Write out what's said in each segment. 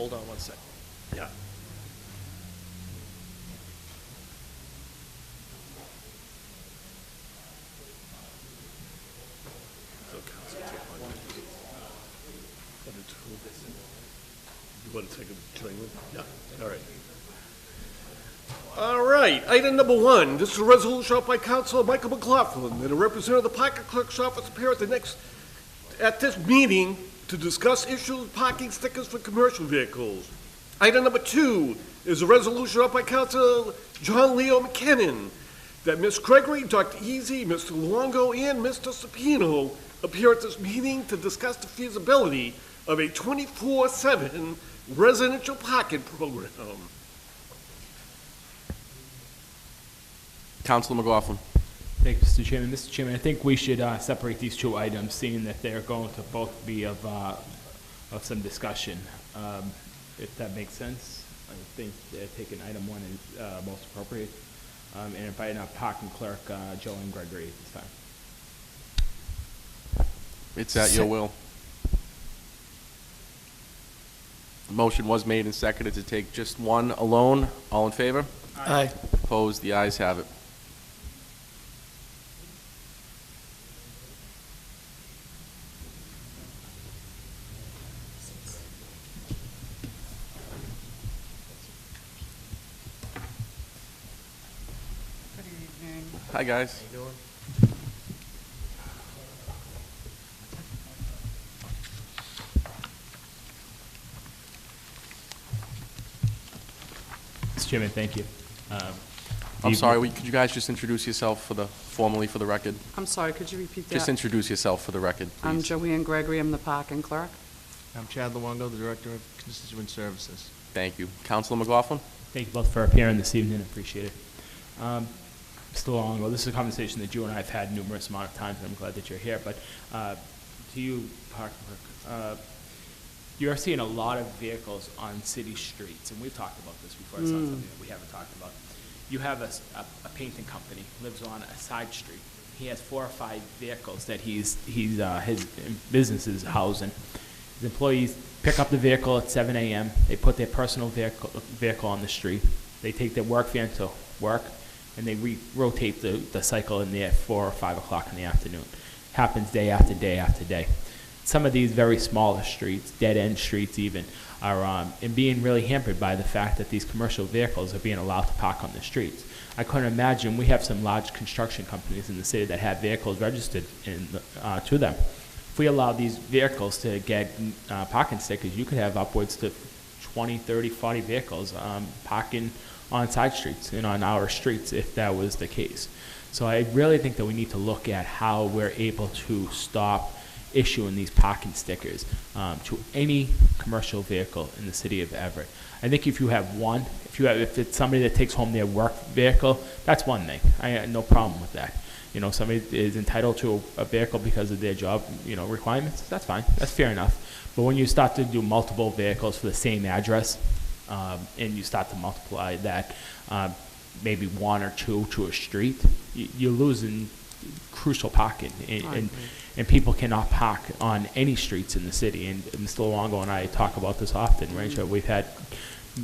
hold on one second. Yeah. So, Council, take one. You want to take a join with? Yeah, all right. All right, item number one, this is a resolution offered by Councilor Michael McLaughlin that a representative of the Parking Clerk's Office appear at this meeting to discuss issues of parking stickers for commercial vehicles. Item number two is a resolution offered by Councilor John Leo McKinnon that Ms. Gregory, Dr. Easy, Mr. Luongo, and Mr. Sapino appear at this meeting to discuss the feasibility of a 24/7 residential parking program. Councilor McLaughlin. Thank you, Mr. Chairman. Mr. Chairman, I think we should separate these two items, seeing that they're going to both be of some discussion. If that makes sense, I think taking item one is most appropriate. And inviting our parking clerk, Joanne Gregory, at this time. It's at your will. The motion was made and seconded to take just one alone. All in favor? Aye. Opposed? The ayes have it. Good evening. Hi, guys. Mr. Chairman, thank you. I'm sorry, could you guys just introduce yourself formally for the record? I'm sorry, could you repeat that? Just introduce yourself for the record, please. I'm Joanne Gregory, I'm the parking clerk. I'm Chad Luongo, the Director of Constituent Services. Thank you. Councilor McLaughlin? Thank you both for appearing this evening. Appreciate it. Mr. Luongo, this is a conversation that you and I have had numerous amount of times, and I'm glad that you're here. But to you, parking clerk, you're seeing a lot of vehicles on city streets, and we've talked about this before. It's not something that we haven't talked about. You have a painting company, lives on a side street. He has 4 or 5 vehicles that his business is housing. His employees pick up the vehicle at 7 a.m. They put their personal vehicle on the street. They take their work van to work, and they rotate the cycle in there at 4 or 5 o'clock in the afternoon. Happens day after day after day. Some of these very smaller streets, dead-end streets even, are being really hampered by the fact that these commercial vehicles are being allowed to park on the streets. I couldn't imagine, we have some large construction companies in the city that have vehicles registered to them. If we allow these vehicles to get parking stickers, you could have upwards to 20, 30, 40 vehicles parking on side streets and on our streets if that was the case. So I really think that we need to look at how we're able to stop issuing these parking stickers to any commercial vehicle in the city of Everett. I think if you have one, if it's somebody that takes home their work vehicle, that's one thing. I have no problem with that. You know, somebody is entitled to a vehicle because of their job, requirements. That's fine. That's fair enough. But when you start to do multiple vehicles for the same address, and you start to multiply that, maybe 1 or 2 to a street, you're losing crucial parking, and people cannot park on any streets in the city. And Mr. Luongo and I talk about this often, right? So we've had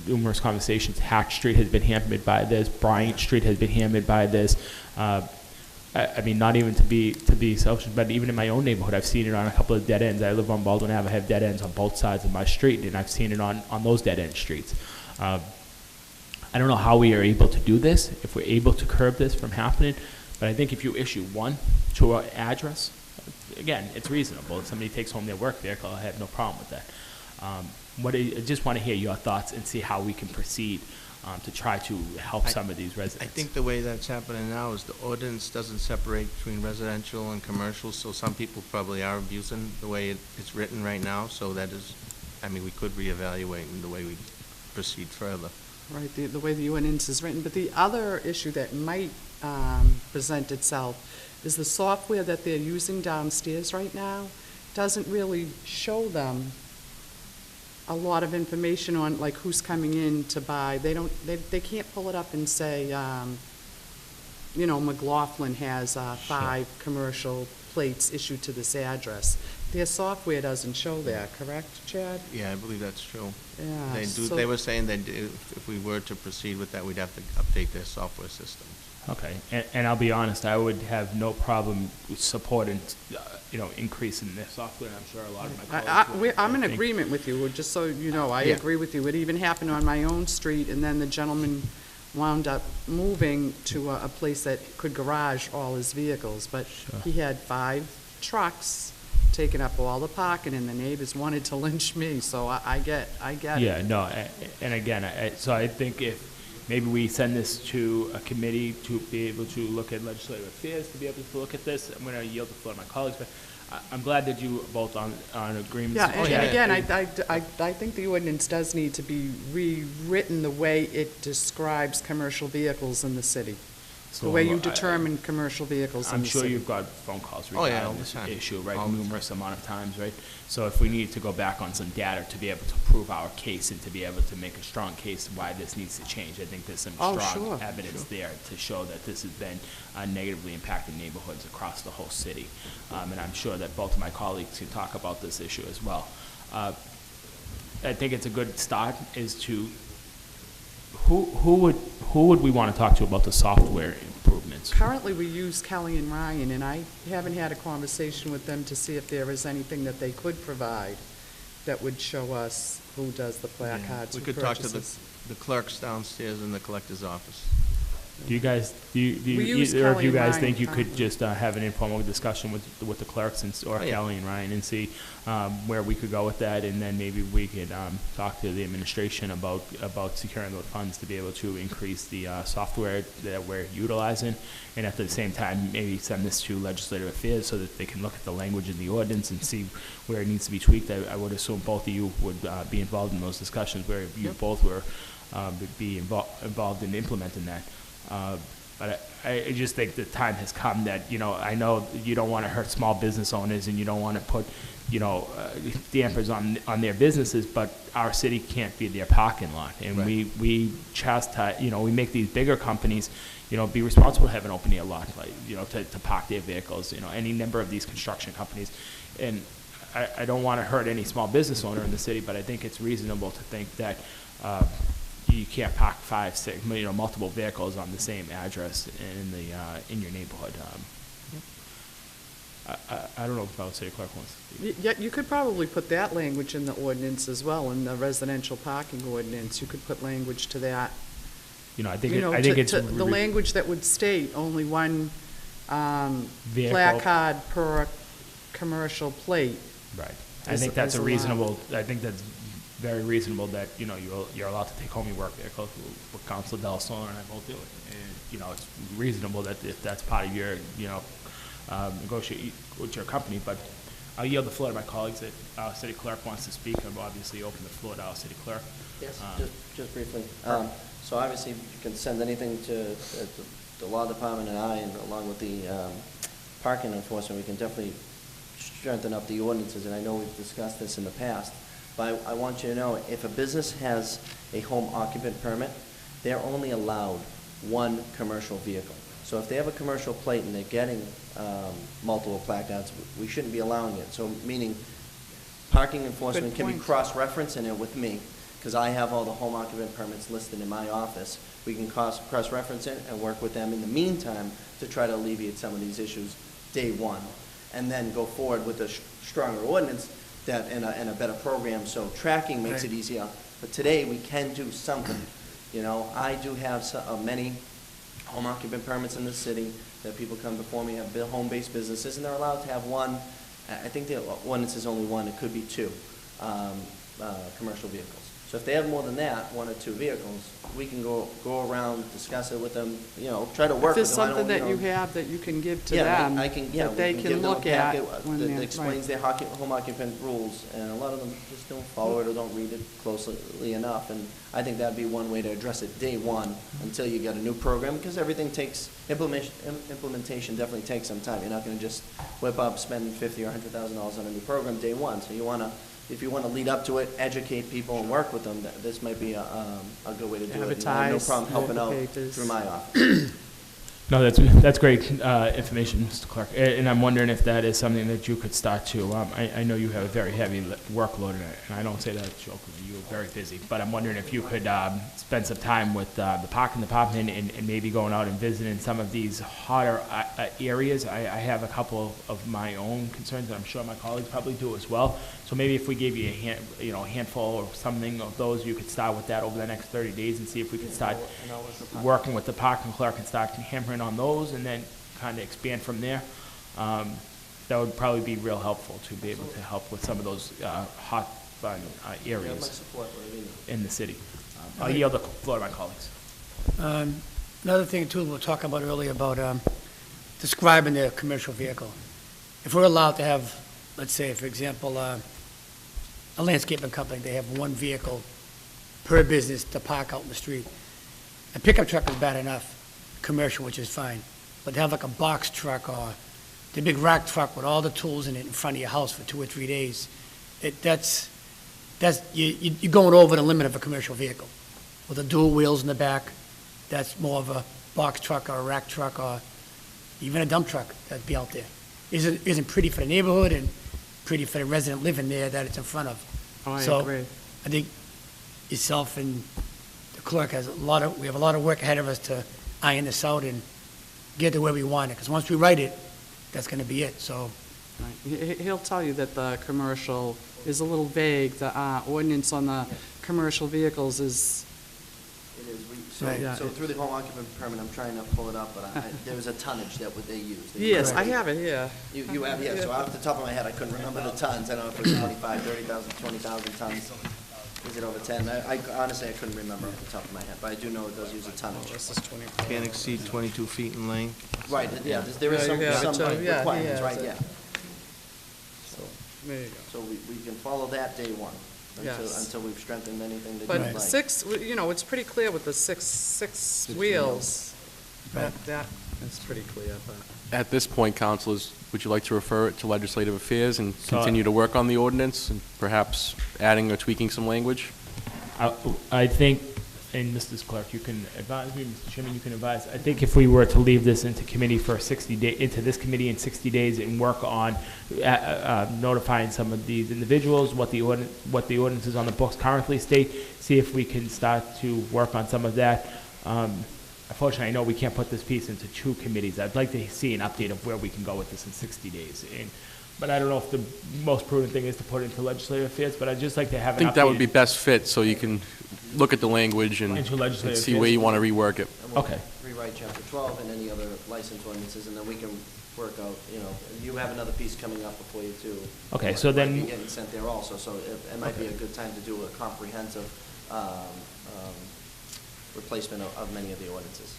numerous conversations. Hack Street has been hampered by this. Bryant Street has been hampered by this. I mean, not even to be selfish, but even in my own neighborhood, I've seen it on a couple of dead ends. I live on Baldwin Ave. I have dead ends on both sides of my street, and I've seen it on those dead end streets. I don't know how we are able to do this, if we're able to curb this from happening, but I think if you issue 1 to an address, again, it's reasonable. If somebody takes home their work vehicle, I have no problem with that. I just want to hear your thoughts and see how we can proceed to try to help some of these residents. I think the way that's happening now is the ordinance doesn't separate between residential and commercial, so some people probably are abusing the way it's written right now, so that is, we could reevaluate in the way we proceed further. Right, the way the ordinance is written. But the other issue that might present itself is the software that they're using downstairs right now doesn't really show them a lot of information on like who's coming in to buy. They can't pull it up and say, McLaughlin has 5 commercial plates issued to this address. Their software doesn't show that, correct, Chad? Yeah, I believe that's true. Yeah. They were saying that if we were to proceed with that, we'd have to update their software systems. Okay, and I'll be honest, I would have no problem with supporting, increasing their software, and I'm sure a lot of my colleagues would. I'm in I think- agreement with you, just so you know, I Yeah. agree with you. It even happened on my own street, and then the gentleman wound up moving to a place that could garage all his vehicles, but Sure. he had 5 trucks taking up all the parking, and the neighbors wanted to lynch me, so I get it. Yeah, no, and again, so I think if maybe we send this to a committee to be able to look at legislative affairs, to be able to look at this, I'm going to yield the floor to my colleagues, but I'm glad that you both on agreement. Yeah, and Chad, again, I think the ordinance does need to be rewritten the way it describes commercial vehicles in the city, the way you determine commercial vehicles in I'm the sure city. you've got phone calls Oh, yeah, regarding all the this time. issue, All right, the time. numerous amount of times, right? So if we need to go back on some data to be able to prove our case and to be able to make a strong case why this needs to change, I think there's some Oh, strong sure, evidence there to show that this has been negatively impacting neighborhoods across the whole city. And I'm sure that both of my colleagues can talk about this issue as well. I think it's a good start is to, who would we want to talk to about the software improvements? Currently, we use Kelly and Ryan, and I haven't had a conversation with them to see if there is anything that they could provide that would show us who does the placards, We who could talk to purchases. the clerks downstairs in the collector's office. Do you guys, do We use either of Kelly you and guys Ryan think you could currently. just have an informal discussion with the clerks or Oh, yeah. Kelly and Ryan and see where we could go with that, and then maybe we could talk to the administration about securing those funds to be able to increase the software that we're utilizing, and at the same time, maybe send this to legislative affairs so that they can look at the language in the ordinance and see where it needs to be tweaked. I would assume both of you would be involved in those discussions, where you both were would be involved in implementing that. But I just think the time has come that, I know you don't want to hurt small business owners and you don't want to put, dampers on their businesses, but our city can't be their parking lot. And Right. we chastise, we make these bigger companies, be responsible to have an open air lot, like, to park their vehicles, any number of these construction companies. And I don't want to hurt any small business owner in the city, but I think it's reasonable to think that, you can't park 5, 6, multiple vehicles on the same address in your neighborhood. I don't know if our city clerk wants to. Yeah, you could probably put that language in the ordinance as well, in the residential parking ordinance. You could put language to that. I think I think it's the language that would state only one Vehicle. placard per commercial plate. Right. I is- think that's is a allowed. reasonable. I think that's very reasonable that you're allowed to take home your work vehicle. What Council Del Sol and I both do it, and it's reasonable that if that's part of your negotiate with your company. But I'll yield the floor to my colleagues. That our city clerk wants to speak. I'll obviously open the floor to our city clerk. Yes, just briefly. So obviously, you can send anything to the law department and I, and along with the parking enforcement, we can definitely strengthen up the ordinances, and I know we've discussed this in the past. But I want you to know, if a business has a home occupant permit, they're only allowed 1 commercial vehicle. So if they have a commercial plate and they're getting multiple placards, we shouldn't be allowing it. So meaning, parking enforcement Good can be point. cross-referencing it with me, because I have all the home occupant permits listed in my office. We can cross-reference it and work with them in the meantime to try to alleviate some of these issues day one, and then go forward with a stronger ordinance that and a better program, so tracking makes it easier. But today, we can do something. I do have many home occupant permits in the city that people come before me, have home-based businesses, and they're allowed to have 1, I think the ordinance is only 1, it could be 2, commercial vehicles. So if they have more than that, 1 or 2 vehicles, we can go around, discuss it with them, try to work If with there's them. I something don't, that you have that you can give to Yeah, them, I can, yeah, that they we can give them a look at packet when that they're, explains their home occupant rules, and a lot of them just don't follow it or don't read it closely enough, and I think that'd be one way to address it day one, until you get a new program, because everything takes, implementation definitely takes some time. You're not gonna just whip up, spend $50,000 or $100,000 on a new program day one, so if you wanna lead up to it, educate people and work with them, this might be a good way to do it. And I have no Advertise problem helping in the out papers. through my office. No, that's great information, Mr. Clerk. And I'm wondering if that is something that you could start to, I know you have a very heavy workload, and I don't say that jokingly, you're very busy, but I'm wondering if you could spend some time with the parking department and maybe going out and visiting some of these hotter areas. I have a couple of my own concerns, and I'm sure my colleagues probably do as well. So maybe if we gave you a handful or something of those, you could start with that over the next 30 days and see if we could start working with the parking clerk and start hammering on those, and then kind of expand from there. That would probably be real helpful to be able to help with some of those hot fun You have my areas support, whatever you need. in the city. I'll yield the floor to my colleagues. Another thing, too, we were talking about earlier about describing the commercial vehicle. If we're allowed to have, let's say, for example, a landscaping company, they have one vehicle per business to park out in the street. A pickup truck is bad enough, commercial, which is fine, but to have like a box truck or the big rack truck with all the tools in it in front of your house for 2 or 3 days, you're going over the limit of a commercial vehicle. With the dual wheels in the back, that's more of a box truck or a rack truck or even a dump truck that'd be out there. Isn't pretty for the neighborhood and pretty for the resident living there that it's in front of. Oh, I So, agree. I think yourself and the clerk we have a lot of work ahead of us to iron this out and get to where we want it, because once we write it, that's gonna be it, so. Right. He'll tell you that the commercial is a little vague. The ordinance on the commercial vehicles is, It is, Right. Yeah, so through the home occupant permit, I'm trying to pull it up, but there was a tonnage that they used. yes, I have it here. You have, yeah, so off the top of my head, I couldn't remember the tons. I don't know if it was 25, 30,000, 20,000 tons. Is it over 10? I honestly, I couldn't remember off the top of my head, but I do know it does use a tonnage. Can't exceed 22 feet in length. Right, yeah, there is Yeah, you have it some too. Yeah, he requirements, has right, it. yeah. There you go. So we can follow that day one, Yes. until we've strengthened anything that you'd But like. six, it's pretty clear with the six wheels. That is pretty clear, but. At this point, councilors, would you like to refer it to legislative affairs and So- continue to work on the ordinance and perhaps adding or tweaking some language? I think, and Mr. Clerk, you can advise me, Mr. Chairman, you can advise, I think if we were to leave this into committee for 60 days, into this committee in 60 days and work on notifying some of these individuals, what the ordinances on the books currently state, see if we can start to work on some of that. Unfortunately, I know we can't put this piece into 2 committees. I'd like to see an update of where we can go with this in 60 days. But I don't know if the most prudent thing is to put it into legislative affairs, but I'd just like to have I an update. think that would be best fit, so you can look at the language and Into legislative see where affairs. you want to rework it. And we'll Okay. rewrite chapter 12 and any other license ordinances, and then we can work out, you have another piece coming up before you too. Okay, so Might then- be getting sent there also, so it might be a good time to do a comprehensive replacement of many of the ordinances.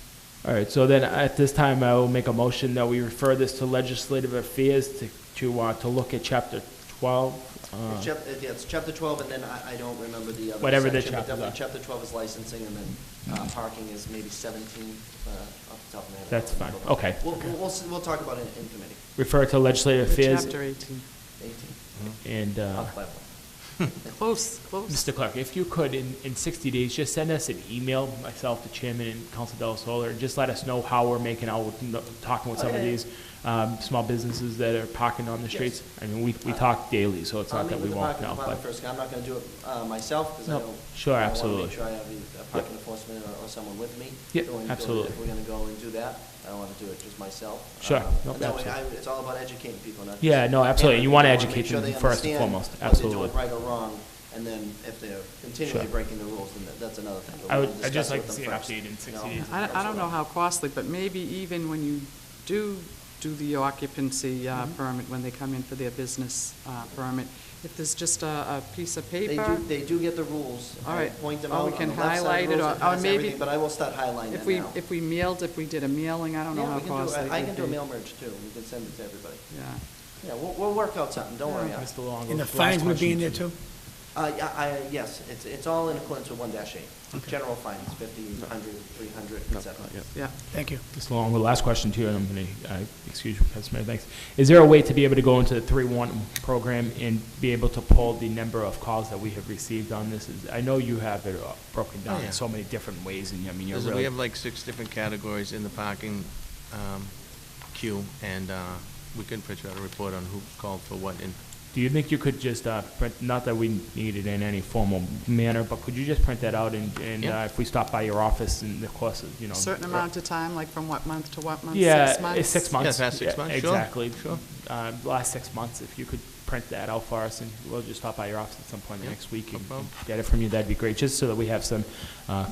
All right, so then at this time, I will make a motion that we refer this to legislative affairs to look at chapter 12. It's chapter 12, and then I don't remember the other Whatever the section, but chapters definitely are. chapter 12 is licensing, and then parking is maybe 17 off the top of my head. That's fine. Okay. We'll talk about it in committee. Refer to legislative affairs Chapter 18. 18. and, Off by one. Close. Mr. Clerk, if you could, in 60 days, just send us an email, myself, the chairman, and Council Del Solar, and just let us know how we're making out, talking with some of Okay. these small businesses that are parking on the streets. I mean, we talk daily, so it's I'll not that meet we with the won't parking know, department but, first. I'm not going to do it myself, because I No, don't. sure, I wanna absolutely. make sure I have a parking enforcement or someone with me. Yep, going- absolutely. If we're going to go and do that, I don't want to do it just myself. Sure, no, And that way, absolutely. it's all about educating people, not. Yeah, just no, absolutely. hammering You wanna people. educate Make sure them they first and understand foremost. what they're Absolutely. doing right or wrong, and then if they're continually Sure. breaking the rules, then that's another thing. But I we'll would- I'd discuss just it like with to them see an first, update in 60 you know? days. I don't know how costly, but maybe even when you do the occupancy permit, when they come in for their business permit, if there's just a piece of paper. They do get the rules. All I right. point them Or out we on can the left side of the highlight it, rules, or- it or has maybe everything, but I will start highlighting If that we now. if we did a mailing, I don't know Yeah, how we can do costly it. it I would can do a be. mail merge too. We can send it to everybody. Yeah. Yeah, we'll work out something. Don't worry. Mr. Longo. And the last fines would be in there question. too? Yes, it's all in accordance with 1-8. General fines, 50, 100, 300, et cetera. Yeah. Thank you. Mr. Longo, last question too, and I'm going to, excuse you, Councilman, thanks. Is there a way to be able to go into the 311 program and be able to pull the number of calls that we have received on this? I know you have it broken down Oh, yeah. in so many different ways, and I mean, you're We really, have like 6 different categories in the parking queue, and we can print out a report on who called for what. And Do you think you could just print, not that we need it in any formal manner, but could you just print that out and Yeah. If we stop by your office in the course of, Certain amount of time, like from what month to what month? Yeah, 6 months? it's 6 months. Yeah, past 6 months, sure, Exactly. sure. Last 6 months, if you could print that out for us, and we'll just stop by your office at some point Yeah, next week no and problem. get it from you, that'd be great, just so that we have some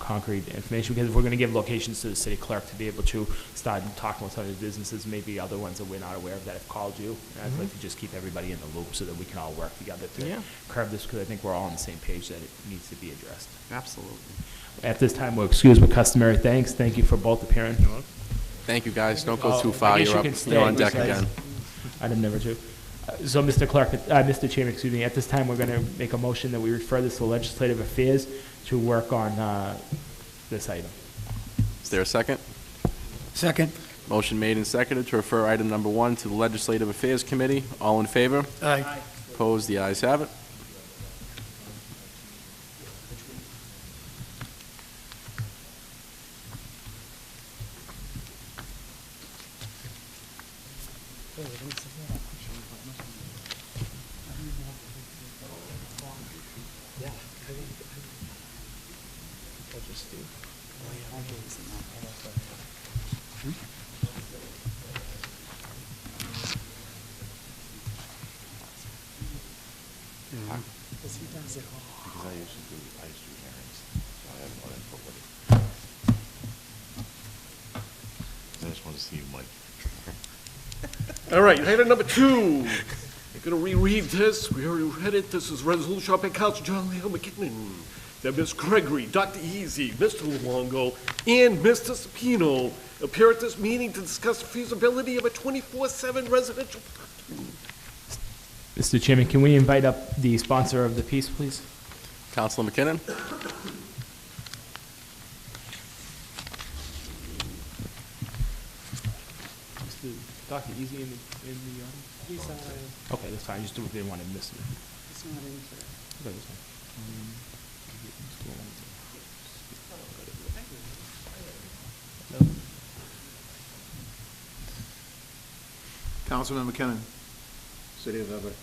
concrete information, because we're gonna give locations to the city clerk to be able to start talking with some of the businesses, maybe other ones that we're not aware of that have called you. And I'd like to just keep everybody in the loop so that we can all work together to Yeah. curb this, because I think we're all on the same page that it needs to be addressed. Absolutely. At this time, we'll excuse with customary thanks. Thank you for both appearing. Thank you, guys. Don't go Oh, too I far. guess You're you up. can stay You're on deck besides- again. Item number 2. So, Mr. Clerk, Mr. Chairman, excuse me, at this time, we're going to make a motion that we refer this to Legislative Affairs to work on this item. Is there a second? Second. Motion made and seconded to refer item number 1 to the Legislative Affairs Committee. All in favor? Aye. Opposed? The ayes have it. I just want to see you, Mike. All right, item number 2. I'm going to reread this. We already read it. This is resolution by Council John Leo McKinnon, that Ms. Gregory, Dr. Easy, Mr. Luongo, and Mr. Sapino appear at this meeting to discuss the feasibility of a 24/7 residential parking. Mr. Chairman, can we invite up the sponsor of the piece, please? Councilor McKinnon? Mr. Dr. Easy in the audience? He's, Okay, that's fine. I just didn't want to miss it. he's not in today. Okay, that's fine. Councilman McKinnon, City of Everett,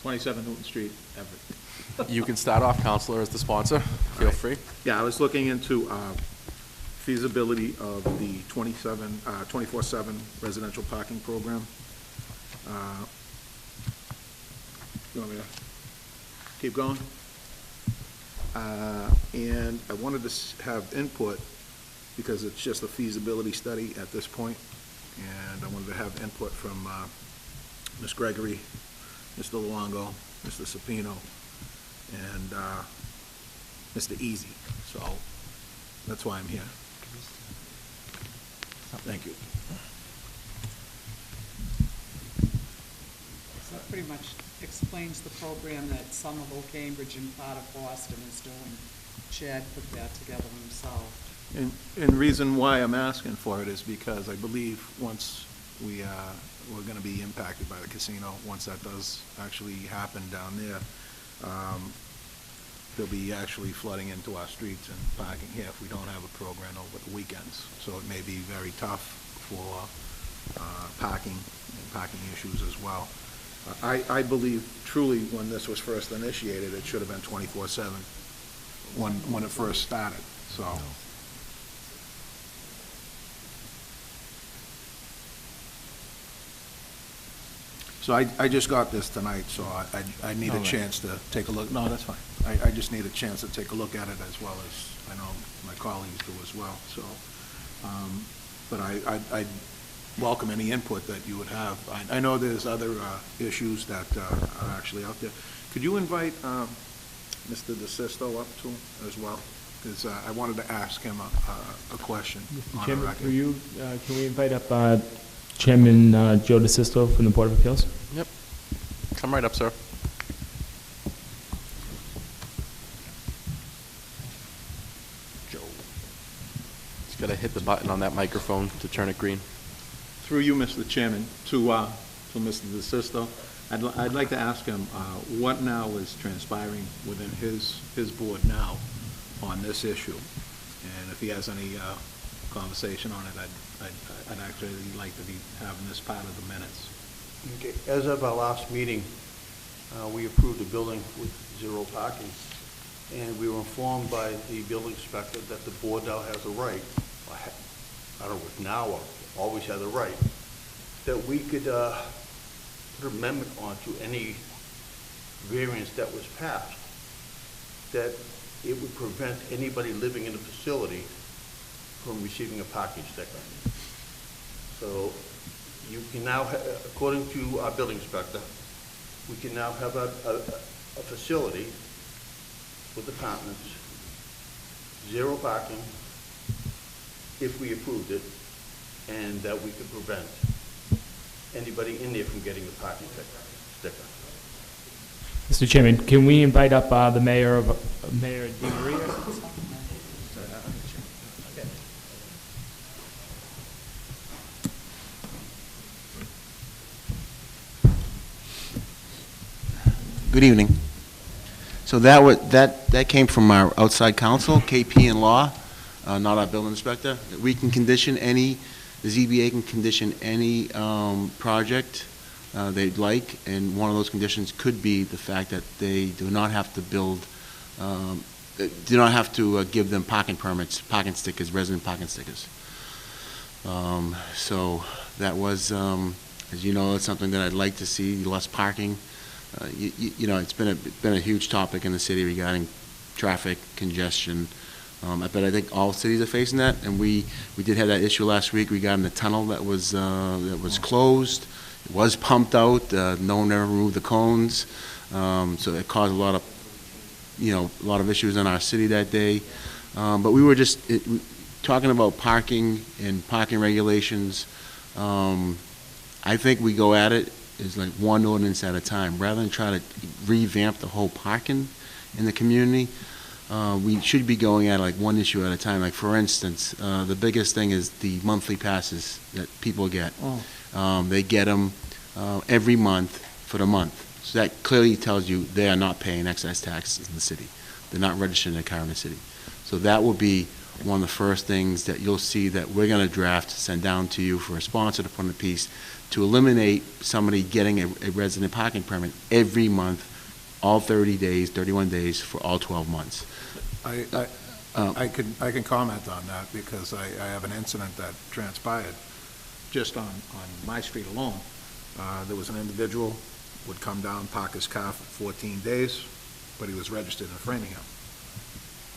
27 Newton Street, Everett. You can start off, Counselor, as the sponsor. Feel free. Yeah, I was looking into feasibility of the 24/7 residential parking program. You want me to keep going? And I wanted to have input, because it's just a feasibility study at this point, and I wanted to have input from Ms. Gregory, Mr. Luongo, Mr. Sapino, and Mr. Easy. So that's why I'm here. Thank you. So that pretty much explains the program that Somerville, Cambridge, and part of Boston is doing. Chad put that together himself. And reason why I'm asking for it is because I believe once we're going to be impacted by the casino, once that does actually happen down there, there'll be actually flooding into our streets and parking here if we don't have a program over the weekends. So it may be very tough for parking and parking issues as well. I believe truly when this was first initiated, it should have been 24/7 when it first started, so. So I just got this tonight, so I need a chance to take a look. No, that's fine. I just need a chance to take a look at it as well as, I know my colleagues do as well, so. But I welcome any input that you would have. I know there's other issues that are actually out there. Could you invite Mr. DeSisto up too, as well? Because I wanted to ask him a question Mr. on the Chairman, record. for you, can we invite up Chairman Joe DeSisto from the Board of Appeals? Yep. Come right up, sir. Joe. Just got to hit the button on that microphone to turn it green. Through you, Mr. Chairman, to Mr. DeSisto, I'd like to ask him what now is transpiring within his board now on this issue, and if he has any conversation on it, I'd actually like to be having this part of the minutes. Okay. As of our last meeting, we approved a building with 0 parking, and we were informed by the building inspector that the board now has a right, I don't know if now or always had a right, that we could put an amendment onto any variance that was passed, that it would prevent anybody living in the facility from receiving a parking sticker. So you can now, according to our building inspector, we can now have a facility with apartments, 0 parking, if we approved it, and that we could prevent anybody in there from getting a parking sticker. Mr. Chairman, can we invite up the mayor of Mayor Di Maria? Good evening. So that came from our outside counsel, KP and Law, not our building inspector. We can condition the ZBA can condition any project they'd like, and one of those conditions could be the fact that they do not have to give them parking permits, parking stickers, resident parking stickers. So that was, as you know, it's something that I'd like to see, less parking. You know, it's been a huge topic in the city regarding traffic congestion. But I think all cities are facing that, and we did have that issue last week regarding the tunnel that was closed. It was pumped out. No one ever removed the cones, so it caused a lot of issues in our city that day. But we were just talking about parking and parking regulations. I think we go at it is like one ordinance at a time. Rather than try to revamp the whole parking in the community, we should be going at like one issue at a time. Like for instance, the biggest thing is the monthly passes that people get. They get them every month for the month. So that clearly tells you they are not paying excise taxes in the city. They're not registering their car in the city. So that will be one of the first things that you'll see that we're going to draft, send down to you for a sponsor to put in a piece, to eliminate somebody getting a resident parking permit every month, all 30 days, 31 days, for all 12 months. I can comment on that because I have an incident that transpired just on my street alone. There was an individual would come down, park his car for 14 days, but he was registered in Framingham.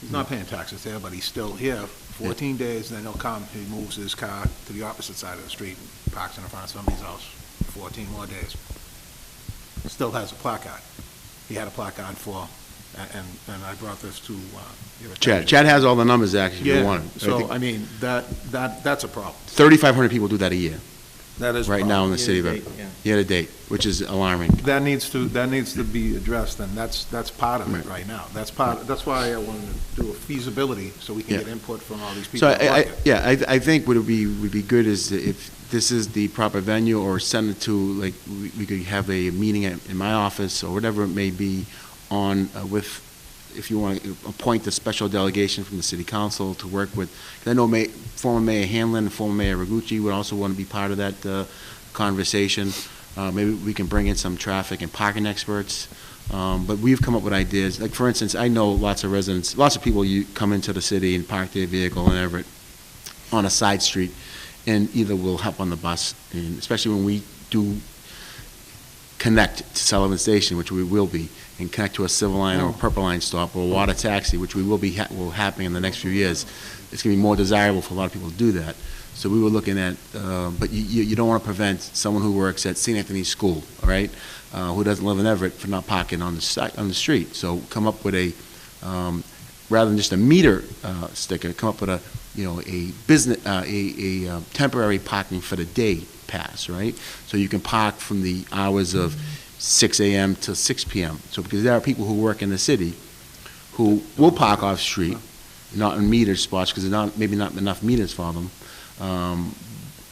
He's not paying taxes there, but he's still here 14 days, then he'll come, he moves his car to the opposite side of the street, and parks in front of somebody's house for 14 more days. Still has a placard. He had a placard for, and I brought this to your attention. Chad has all the numbers actually, if you want it. So, I mean, that's a problem. 3,500 people do that a year. That is a right problem. now in the city, year to date, which is alarming. That needs to be addressed, and that's part of it right now. That's that's why I wanted to do a feasibility, so we can get input from all these people. So I think what would be good is if this is the proper venue, or send it to, like, we could have a meeting in my office or whatever it may be on with, if you want to appoint a special delegation from the city council to work with. I know former Mayor Hanlon and former Mayor Ragucci would also want to be part of that conversation. Maybe we can bring in some traffic and parking experts. But we've come up with ideas. Like, for instance, I know lots of residents, lots of people come into the city and park their vehicle in Everett on a side street, and either will hop on the bus, and especially when we do connect to Sullivan Station, which we will be, and connect to a Silver Line or a Purple Line stop or a water taxi, which we will happen in the next few years. It's going to be more desirable for a lot of people to do that. So we were looking at, but you don't want to prevent someone who works at St. Anthony's School, all right, who doesn't live in Everett, for not parking on the street. So come up with a, rather than just a meter sticker, come up with a business, a temporary parking for the day pass, right? So you can park from the hours of 6 a.m. to 6 p.m. So because there are people who work in the city who will park off street, not in meter spots because there's maybe not enough meters for them,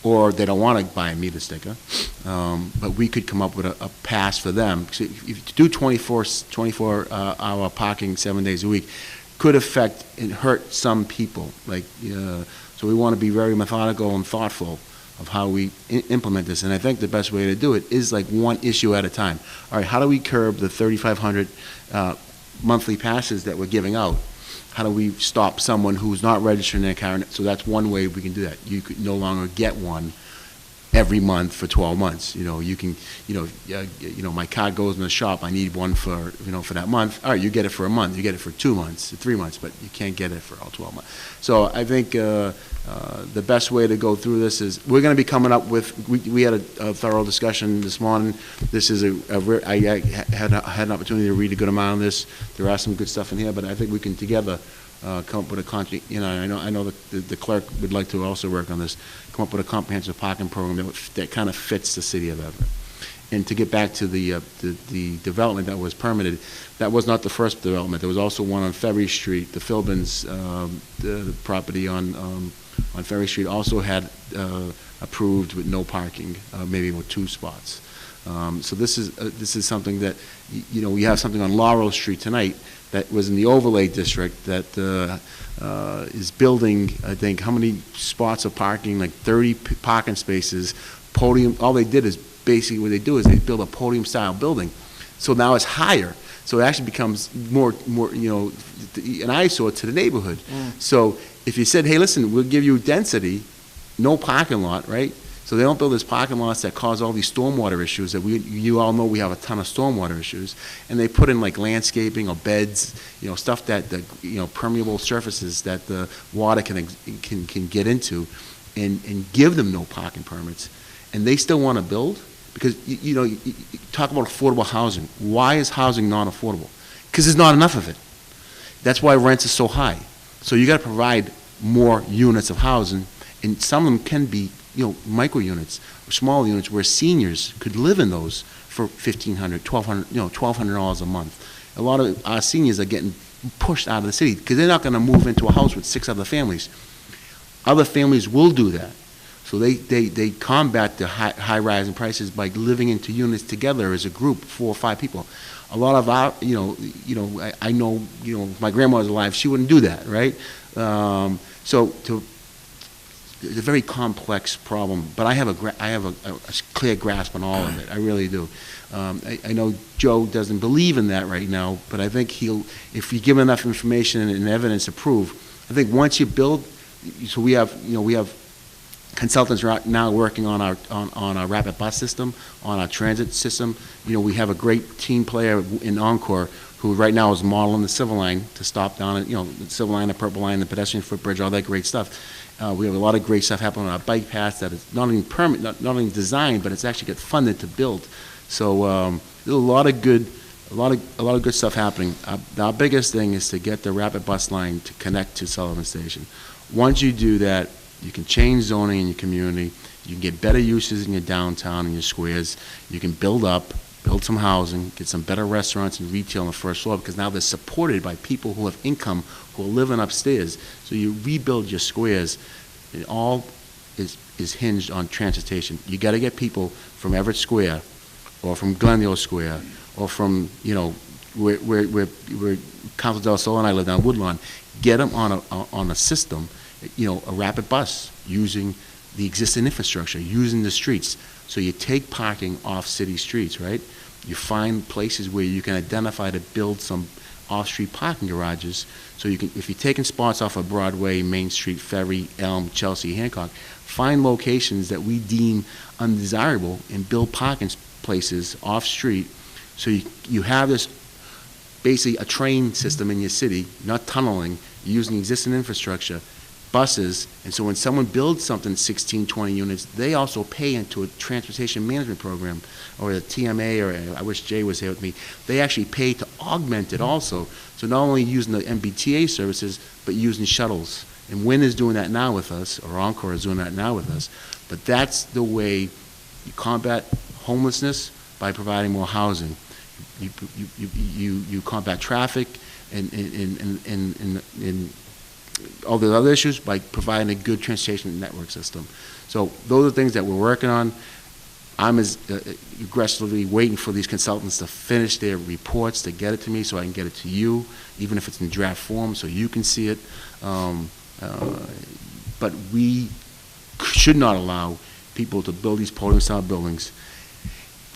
or they don't want to buy a meter sticker. But we could come up with a pass for them. So if you do 24-hour parking 7 days a week, could affect and hurt some people. Like, so we want to be very methodical and thoughtful of how we implement this. And I think the best way to do it is like one issue at a time. All right, how do we curb the 3,500 monthly passes that we're giving out? How do we stop someone who's not registering their car? So that's one way we can do that. You could no longer get one every month for 12 months. You can, my car goes in the shop, I need one for that month. All right, you get it for a month, you get it for 2 months, 3 months, but you can't get it for all 12 months. So I think the best way to go through this is, we're going to be coming up with, we had a thorough discussion this morning. This is I had an opportunity to read a good amount of this. There are some good stuff in here, but I think we can together come up with a I know that the clerk would like to also work on this, come up with a comprehensive parking program that kind of fits the city of Everett. And to get back to the development that was permitted, that was not the first development. There was also one on Ferry Street. The Philbins, the property on Ferry Street also had approved with no parking, maybe with 2 spots. So this is something that, we have something on Laurel Street tonight that was in the overlay district that is building, I think, how many spots of parking, like 30 parking spaces, podium. All they did is basically what they do is they build a podium-style building. So now it's higher. So it actually becomes more an eyesore to the neighborhood. So if you said, hey, listen, we'll give you density, no parking lot, right? So they don't build these parking lots that cause all these stormwater issues that you all know we have a ton of stormwater issues. And they put in like landscaping or beds, stuff that, permeable surfaces that the water can get into and give them no parking permits. And they still want to build because, you talk about affordable housing. Why is housing not affordable? Because there's not enough of it. That's why rents are so high. So you got to provide more units of housing, and some of them can be micro units or small units where seniors could live in those for $1,500, $1,200 a month. A lot of our seniors are getting pushed out of the city because they're not going to move into a house with 6 other families. Other families will do that. So they combat the high rise in prices by living into units together as a group, 4 or 5 people. A lot of our, I know, if my grandma was alive, she wouldn't do that, right? It's a very complex problem, but I have a clear grasp on all of it. I really do. I know Joe doesn't believe in that right now, but I think if you give enough information and evidence to prove, I think once you build, so we have consultants right now working on our rapid bus system, on our transit system. We have a great team player in Encore who right now is modeling the Silver Line to stop down at, the Silver Line, the Purple Line, the pedestrian footbridge, all that great stuff. We have a lot of great stuff happening on our bike paths that is not only designed, but it's actually get funded to build. So there's a lot of good stuff happening. Our biggest thing is to get the rapid bus line to connect to Sullivan Station. Once you do that, you can change zoning in your community. You can get better uses in your downtown and your squares. You can build some housing, get some better restaurants and retail on the first floor because now they're supported by people who have income who are living upstairs. So you rebuild your squares. It all is hinged on transportation. You got to get people from Everett Square or from Glendale Square or from, where Council Del Sol and I live down Woodlawn. Get them on a system, a rapid bus using the existing infrastructure, using the streets. So you take parking off city streets, right? You find places where you can identify to build some off-street parking garages. So you can, if you're taking spots off of Broadway, Main Street, Ferry, Elm, Chelsea, Hancock, find locations that we deem undesirable and build parking places off-street. So you have this basically a train system in your city, not tunneling, using existing infrastructure, buses, and so when someone builds something 16, 20 units, they also pay into a transportation management program or a TMA, or I wish Jay was here with me, they actually pay to augment it also. So not only using the MBTA services, but using shuttles. And Wynn is doing that now with us, or Encore is doing that now with us. But that's the way you combat homelessness, by providing more housing. You combat traffic and all the other issues by providing a good transportation network system. So those are things that we're working on. I'm as aggressively waiting for these consultants to finish their reports, to get it to me so I can get it to you, even if it's in draft form so you can see it. But we should not allow people to build these podium-style buildings,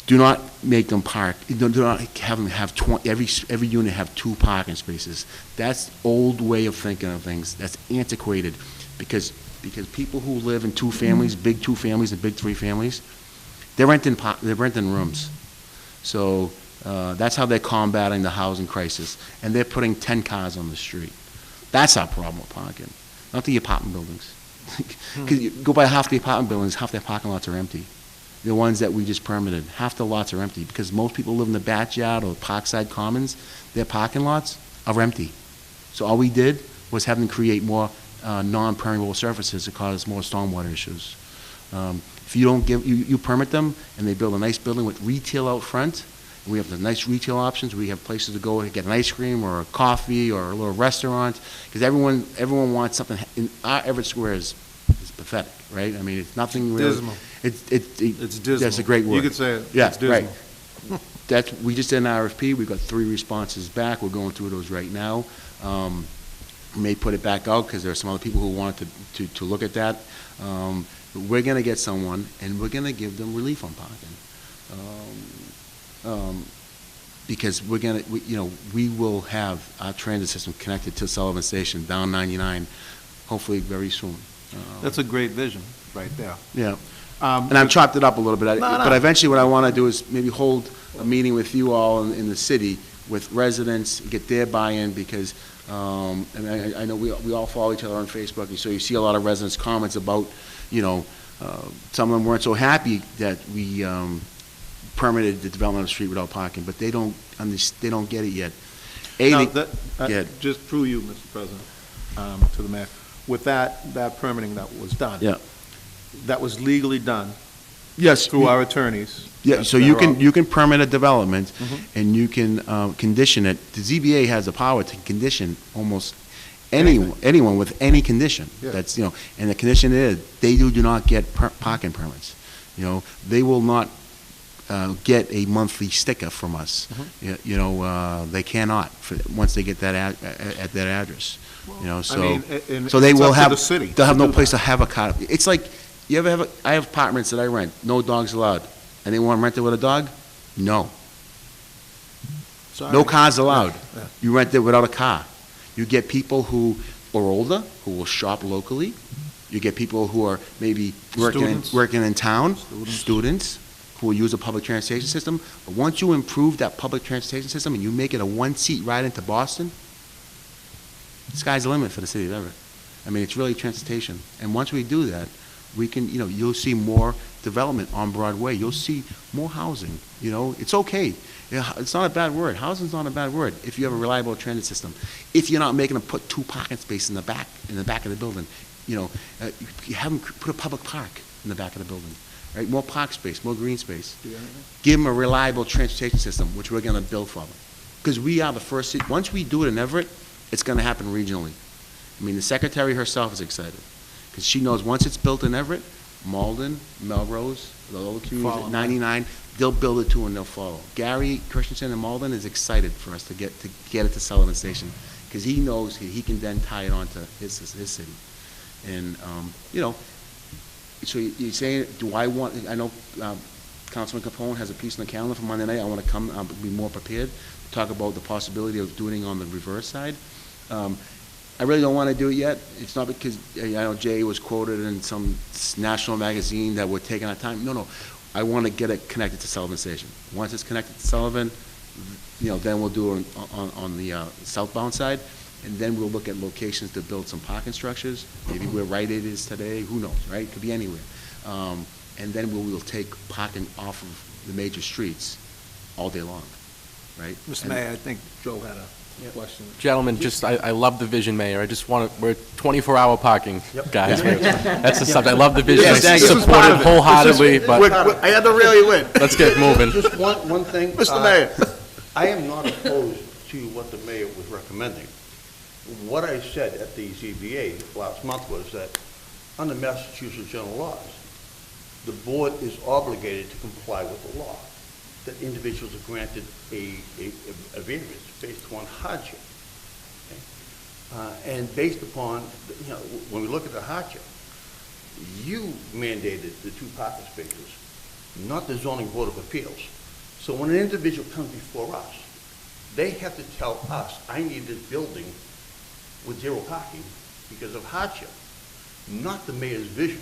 do not make them park, do not have them have every unit have 2 parking spaces. That's old way of thinking of things. That's antiquated, because people who live in 2 families, big 2 families and big 3 families, they're renting rooms. So that's how they're combating the housing crisis, and they're putting 10 cars on the street. That's our problem with parking, not the apartment buildings. Because you go by half the apartment buildings, half their parking lots are empty. The ones that we just permitted, half the lots are empty, because most people live in the backyard or Parkside Commons, their parking lots are empty. So all we did was have them create more non-permeable surfaces that cause more stormwater issues. If you don't you permit them, and they build a nice building with retail out front, and we have the nice retail options, we have places to go and get an ice cream or a coffee or a little restaurant, because everyone wants something. In our Everett Square is pathetic, right? I mean, it's nothing really. Dismal. It's dismal. That's a great word. You could say it. Yeah, It's dismal. right. We just did an RFP. We've got 3 responses back. We're going through those right now. We may put it back out because there are some other people who want to look at that. But we're going to get someone, and we're going to give them relief on parking. Because we're going to, we will have our transit system connected to Sullivan Station down 99, hopefully very soon. That's a great vision, right there. Yeah. And I've chopped it up a little bit. But eventually what I want to do is maybe hold a meeting with you all in the city with residents, get their buy-in, because and I know we all follow each other on Facebook, and so you see a lot of residents' comments about, some of them weren't so happy that we permitted the development of the street without parking, but they don't get it yet. Just through you, Mr. President, to the mayor, with that permitting that was done. Yeah. That was legally done. Yes. Through our attorneys. Yeah, so you can permit a development, and you can condition it. The ZBA has the power to condition almost anyone with any condition. Yeah. That's, and the condition is, they do not get parking permits. They will not get a monthly sticker from us. They cannot, once they get that at that address. So they will have, they'll have no place to have a car. It's like, you ever I have apartments that I rent, no dogs allowed. And they want to rent it with a dog? No. Sorry. No cars allowed. Yeah. You rent it without a car. You get people who are older, who will shop locally. You get people who are maybe working in town, students who will use a public transportation system. But once you improve that public transportation system and you make it a 1-seat ride into Boston, the sky's the limit for the city of Everett. I mean, it's really transportation. And once we do that, we can, you'll see more development on Broadway. You'll see more housing. It's okay. It's not a bad word. Housing's not a bad word if you have a reliable transit system. If you're not making them put 2 parking spaces in the back of the building, you have them put a public park in the back of the building, right? More park space, more green space. Give them a reliable transportation system, which we're going to build for them. Because we are the first city. Once we do it in Everett, it's going to happen regionally. I mean, the secretary herself is excited. Because she knows once it's built in Everett, Malden, Melrose, the other communities at 99, they'll build it too and they'll follow. Gary Christensen and Malden is excited for us to get it to Sullivan Station, because he knows he can then tie it onto his city. And, so you're saying, I know Councilman Capone has a piece on the calendar for Monday night. I want to come, be more prepared, talk about the possibility of doing it on the reverse side. I really don't want to do it yet. It's not because, I know Jay was quoted in some national magazine that we're taking our time. No. I want to get it connected to Sullivan Station. Once it's connected to Sullivan, then we'll do it on the southbound side, and then we'll look at locations to build some parking structures, maybe where Rite Aid is today, who knows, right? It could be anywhere. And then we'll take parking off of the major streets all day long, right? Mr. Mayor, I think Joe had a question. Gentlemen, I love the vision, Mayor. We're 24-hour parking guys. That's the stuff. I love the vision. Yes, I thank you. support it wholeheartedly, but I had to really win. let's get moving. Just one thing. Mr. Mayor. I am not opposed to what the mayor was recommending. What I said at the ZBA last month was that under Massachusetts general laws, the board is obligated to comply with the law, that individuals are granted a variance based upon hardship. Okay? And based upon, when we look at the hardship, You mandated the 2 parking spaces, not the zoning board of appeals. So when an individual comes before us, they have to tell us, I need this building with 0 parking because of hardship, not the mayor's vision.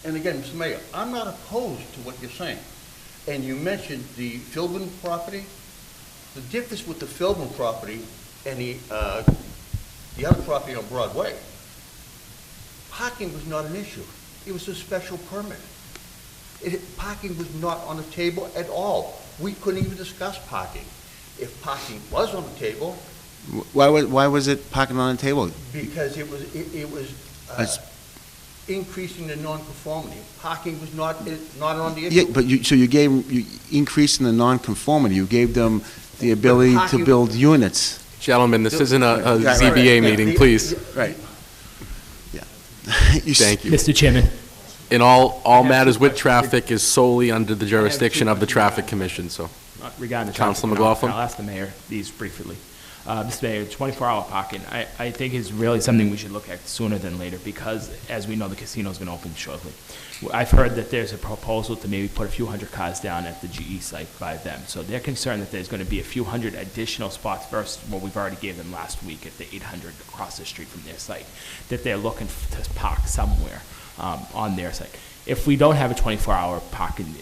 And again, Mr. Mayor, I'm not opposed to what you're saying. And you mentioned the Philbin property. The difference with the Philbin property and the other property on Broadway, parking was not an issue. It was a special permit. Parking was not on the table at all. We couldn't even discuss parking. If parking was on the table, Why was it parking on the table? because it was That's- increasing the non-conformity. Parking was not on the Yeah, issue. but you increased in the non-conformity, you gave them the ability to parking- build units. Gentlemen, this isn't a Right, right, ZBA right. meeting, please. Right. Yeah. You s- Thank you. Mr. Chairman. In all matters with traffic is solely under the jurisdiction of the Traffic Commission, so. Regarding the Councilor traffic, McLaughlin? I'll ask the mayor these briefly. Mr. Mayor, 24-hour parking, I think is really something we should look at sooner than later, because as we know, the casino's going to open shortly. I've heard that there's a proposal to maybe put a few hundred cars down at the GE site by them, so they're concerned that there's going to be a few hundred additional spots versus what we've already gave them last week at the 800 across the street from their site, that they're looking to park somewhere on their site. If we don't have a 24-hour parking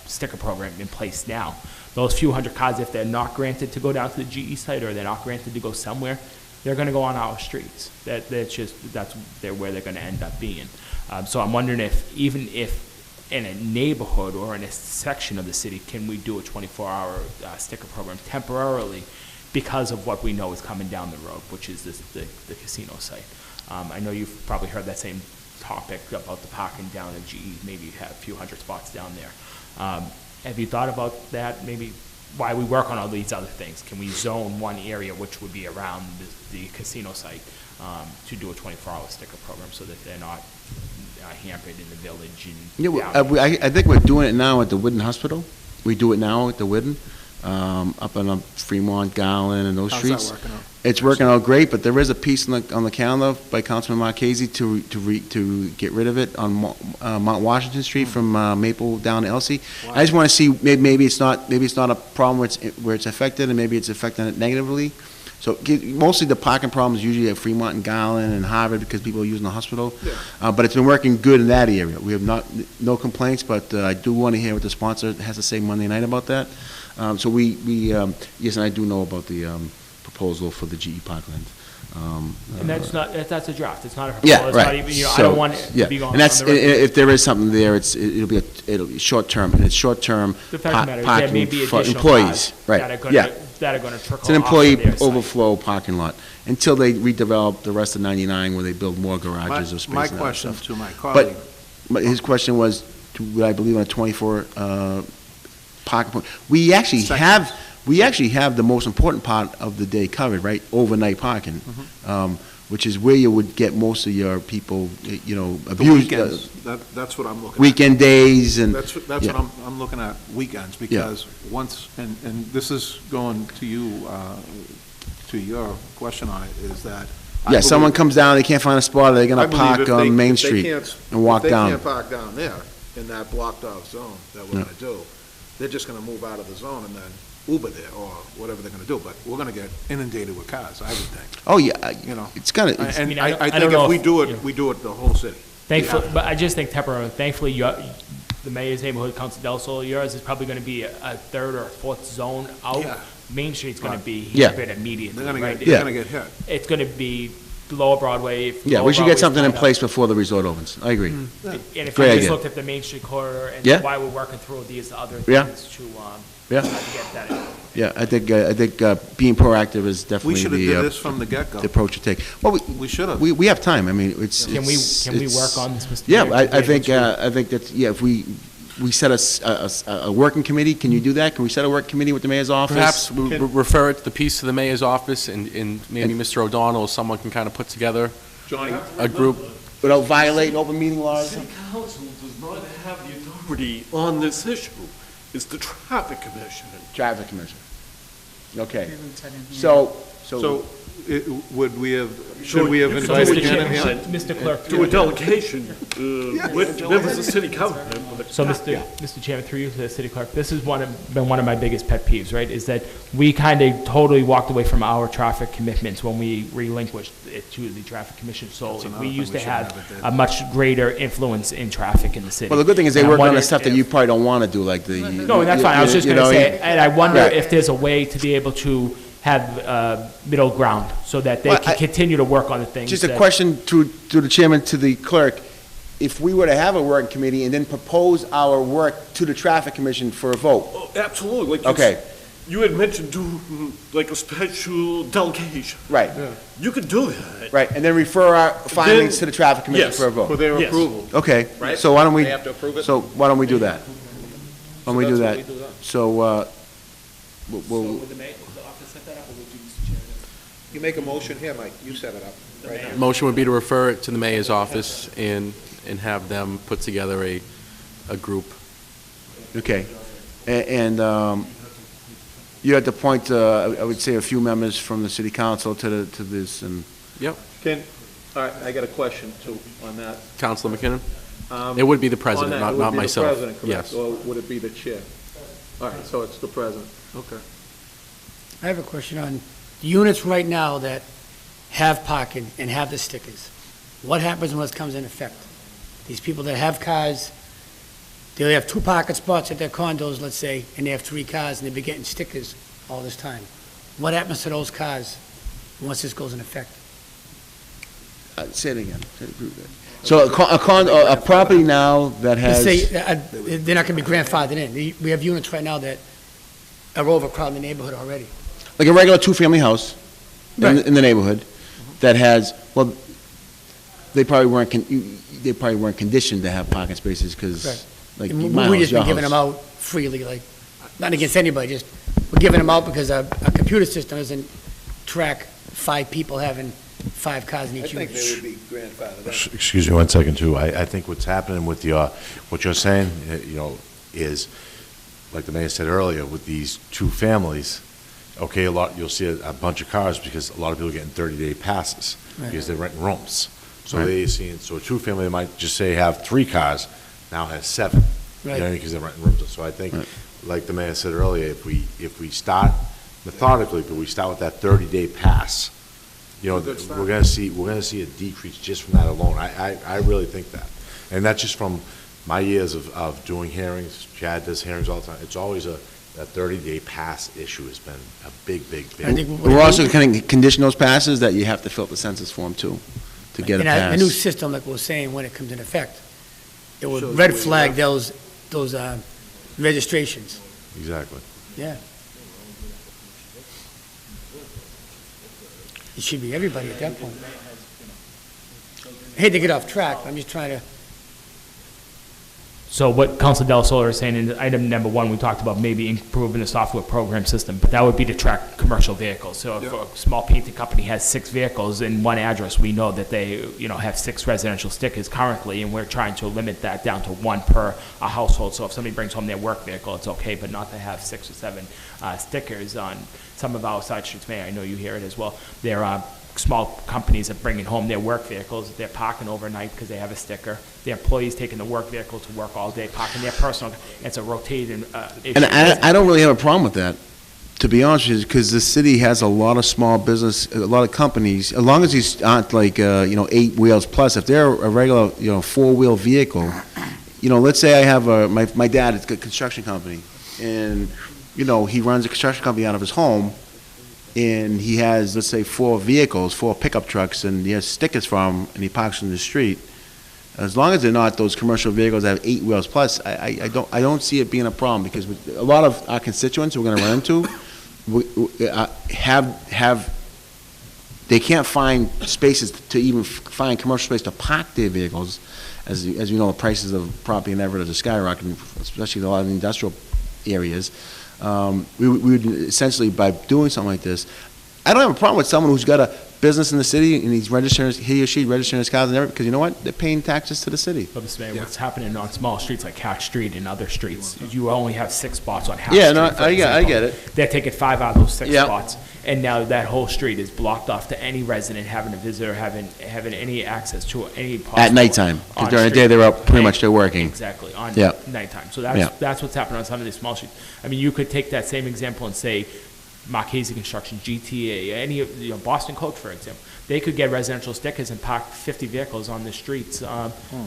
sticker program in place now, those few hundred cars, if they're not granted to go down to the GE site or they're not granted to go somewhere, they're going to go on our streets. That's where they're going to end up being. So I'm wondering if, even if in a neighborhood or in a section of the city, can we do a 24-hour sticker program temporarily because of what we know is coming down the road, which is the casino site. I know you've probably heard that same topic about the parking down at GE, maybe you have a few hundred spots down there. Have you thought about that, maybe why we work on all these other things? Can we zone one area, which would be around the casino site, to do a 24-hour sticker program so that they're not hampered in the village and Yeah, down here? I think we're doing it now at the Whidden Hospital. We do it now at the Whidden, up in Fremont, Garland, and those How's streets. that working out? It's working out great, but there is a piece on the calendar by Councilman Marchese to get rid of it on Mount Washington Street from Maple down to Elsie. I just want to see, maybe it's not a problem where it's affected, and maybe it's affecting it negatively. So mostly the parking problems usually at Fremont and Garland and Harvard because people are using the hospital. Yeah. But it's been working good in that area. We have no complaints, but I do want to hear what the sponsor has to say Monday night about that. So yes, and I do know about the proposal for the GE Parkland. And that's a draft, it's not a proposal. Yeah, It's not right. even, I So, don't want it to yeah. be going on And that's, the record. if there is something there, it'll be short-term, and it's short-term The fact of the matter is, there may parking be for additional employees. cars Right, that are yeah. gonna trickle It's an off employee of their site. overflow parking lot, until they redevelop the rest of 99, where they build more garages or space My and other question stuff. to my colleague, But his question was, would I believe on a 24 parking point? We actually have the most important part of the day covered, right? Overnight parking, Mm-hmm. which is where you would get most of your people, the abused. weekends, that's what I'm looking at. Weekend days and. That's yeah. what I'm looking at, weekends, because once, and this is going to you, to your question on it, is that. I Yeah, someone believe- comes down, they can't find a spot, they're I gonna believe park if they- on Main if they Street can't- and walk down. If they can't park down there, in that blocked-off zone that we're Yeah. gonna do, they're just gonna move out of the zone and then Uber there, or whatever they're gonna do, but we're gonna get inundated with cars, I would think, Oh, yeah, you know? it's gonna, And mean, I don't- I I think don't know if we if, do you it, know. we do it the whole city. Thankfully, but I just think temporarily, thankfully, the mayor's neighborhood, Council Del Sol, yours is probably gonna be a third or fourth zone out. Yeah. Main Street's gonna be Yeah. hampered immediately, They're gonna right? get, Yeah. they're gonna get hit. It's gonna be Lower Broadway. if yeah, Lower we should get Broadway's something in tied up. place before the resort opens, I agree. And if Great you just idea. looked at the Main Street corridor and Yeah. why we're working through these other Yeah. things to Yeah. try to get that in. Yeah, I think being proactive is We definitely should have did this the from the get-go. approach to take. Well, We should have. we have time, I mean, it's. Can we work on this, Mr. Yeah, Mayor, I to be think, able to- I think that, yeah, if we set a working committee, can you do that? Can we set a working committee with the mayor's office? Perhaps we refer it to the piece to the mayor's office, and maybe Mr. O'Donnell or someone can kind of put together Johnny, a group. Without violating open meeting laws? City council does not have the authority on this issue. It's the traffic commission. Traffic commission. Okay, Lieutenant Healy. so, so Would we have, So should we have you could invited do it, Janet Chairman. here? Mr. Clerk. Do a delegation with members of city council. So, Mr. Chairman, through you to the city clerk, this has been one of my biggest pet peeves, right? Is that we kind of totally walked away from our traffic commitments when we relinquished it to the traffic commission solely. another We thing used we to should have have it a much greater influence in traffic in the city. Well, the good thing is they And I'm work on the wondering stuff that if- you probably don't want to do, like the. No, and that's fine, I was just you gonna know, say, and I wonder Right. if there's a way to be able to have middle ground, so that they Well, can I- continue to work on the things Just a that- question through the chairman to the clerk. If we were to have a working committee and then propose our work to the traffic commission for a vote, Oh, absolutely. Like you okay, You had mentioned do like a special delegation. right, You could do that. right, and then refer our findings to the traffic commission yes. for a For vote. their Yes. approval. Okay, Right? so why don't we, They have to approve it? so why don't we do that? Why don't we do that's that? what we do that. So, we'll, You make a motion here, Mike, you set it up, right now. Motion would be to refer it to the mayor's office and have them put together a group. okay. And, you had to point, I would say, a few members from the city council to this, and, Can, all right, I got a question too on that. Councilor McKinnon? Um, It would be the on president, that, not it would not be the myself. president, correct? Yes. Or would it be the chair? All right, so it's the president. Okay. I have a question on the units right now that have parking and have the stickers. What happens when it comes in effect? These people that have cars, they only have 2 parking spots at their condos, let's say, and they have 3 cars, and they've been getting stickers all this time. What happens to those cars once this goes in effect? say it again. So a property now that has. Let's say, they're not gonna be grandfathered in. We have units right now that are overcrowding the neighborhood already. Like a regular two-family house Right. in the neighborhood that has, well, they probably weren't conditioned to have parking spaces, because, Right. like, And my we house, just your been giving them house. out freely, like, not against anybody, just, we're giving them out because our computer system doesn't track 5 people having 5 cars in I each think unit. they would be grandfathered in. Excuse me one second, too. I think what's happening with what you're saying, is, like the mayor said earlier, with these 2 families, okay, you'll see a bunch of cars because a lot of people are getting 30-day passes Right. because they're renting rooms. So Right. so a 2-family, they might just say have 3 cars, now has 7. Right. Because they're renting rooms. So I think, like the mayor said earlier, if we start methodically, but we start with that 30-day pass, we're gonna see a decrease just from that alone. I really think that. And that's just from my years of doing hearings. Chad does hearings all the time. It's always that 30-day pass issue has been a big I think We're also going to condition those passes that you have to fill out the census form too, to get a And pass. the new system, like we were saying, when it comes in effect, it would Shows red where you flag are. those registrations. Exactly. Yeah. It should be everybody at that point. I hate to get off track, I'm just trying to, So what Council Del Solar is saying in item number 1, we talked about maybe improving the software program system, but that would be to track commercial vehicles. So if a small painting company has 6 vehicles in one address, we know that they, have 6 residential stickers currently, and we're trying to limit that down to 1 per a household. So if somebody brings home their work vehicle, it's okay, but not to have 6 or 7 stickers on some of our side streets. Mayor, I know you hear it as well. There are small companies are bringing home their work vehicles, they're parking overnight because they have a sticker. The employees taking the work vehicle to work all day, parking their personal, it's a rotating issue. And I don't really have a problem with that, to be honest with you, because the city has a lot of small business, a lot of companies, as long as these aren't like, 8 wheels plus, if they're a regular, 4-wheel vehicle, let's say I have my dad is a construction company, and, he runs a construction company out of his home, and he has, let's say, 4 vehicles, 4 pickup trucks, and he has stickers for them, and he parks in the street. As long as they're not those commercial vehicles that have 8 wheels plus, I don't see it being a problem, because with a lot of our constituents we're gonna run into, they can't find spaces to even find commercial space to park their vehicles. As you know, the prices of property in Everett are skyrocketing, especially in a lot of the industrial areas. We would essentially, by doing something like this, I don't have a problem with someone who's got a business in the city and he or she registering his cars and everything, because you know what? They're paying taxes to the city. But Mr. Mayor, what's happening on small streets like Hatch Street and other streets, you only have 6 spots on Hatch Street. Yeah, no, for I example. get it. They're taking 5 out of those 6 Yep. spots. And now that whole street is blocked off to any resident having a visitor, having any access to any possible. At nighttime, because on during the street. day, they're out, pretty much they're working. Exactly, on Yeah. nighttime. So Yeah. that's what's happening on some of these small streets. I mean, you could take that same example and say Marchese Construction, GTA, any of, Boston Coach, for example. They could get residential stickers and park 50 vehicles on the streets,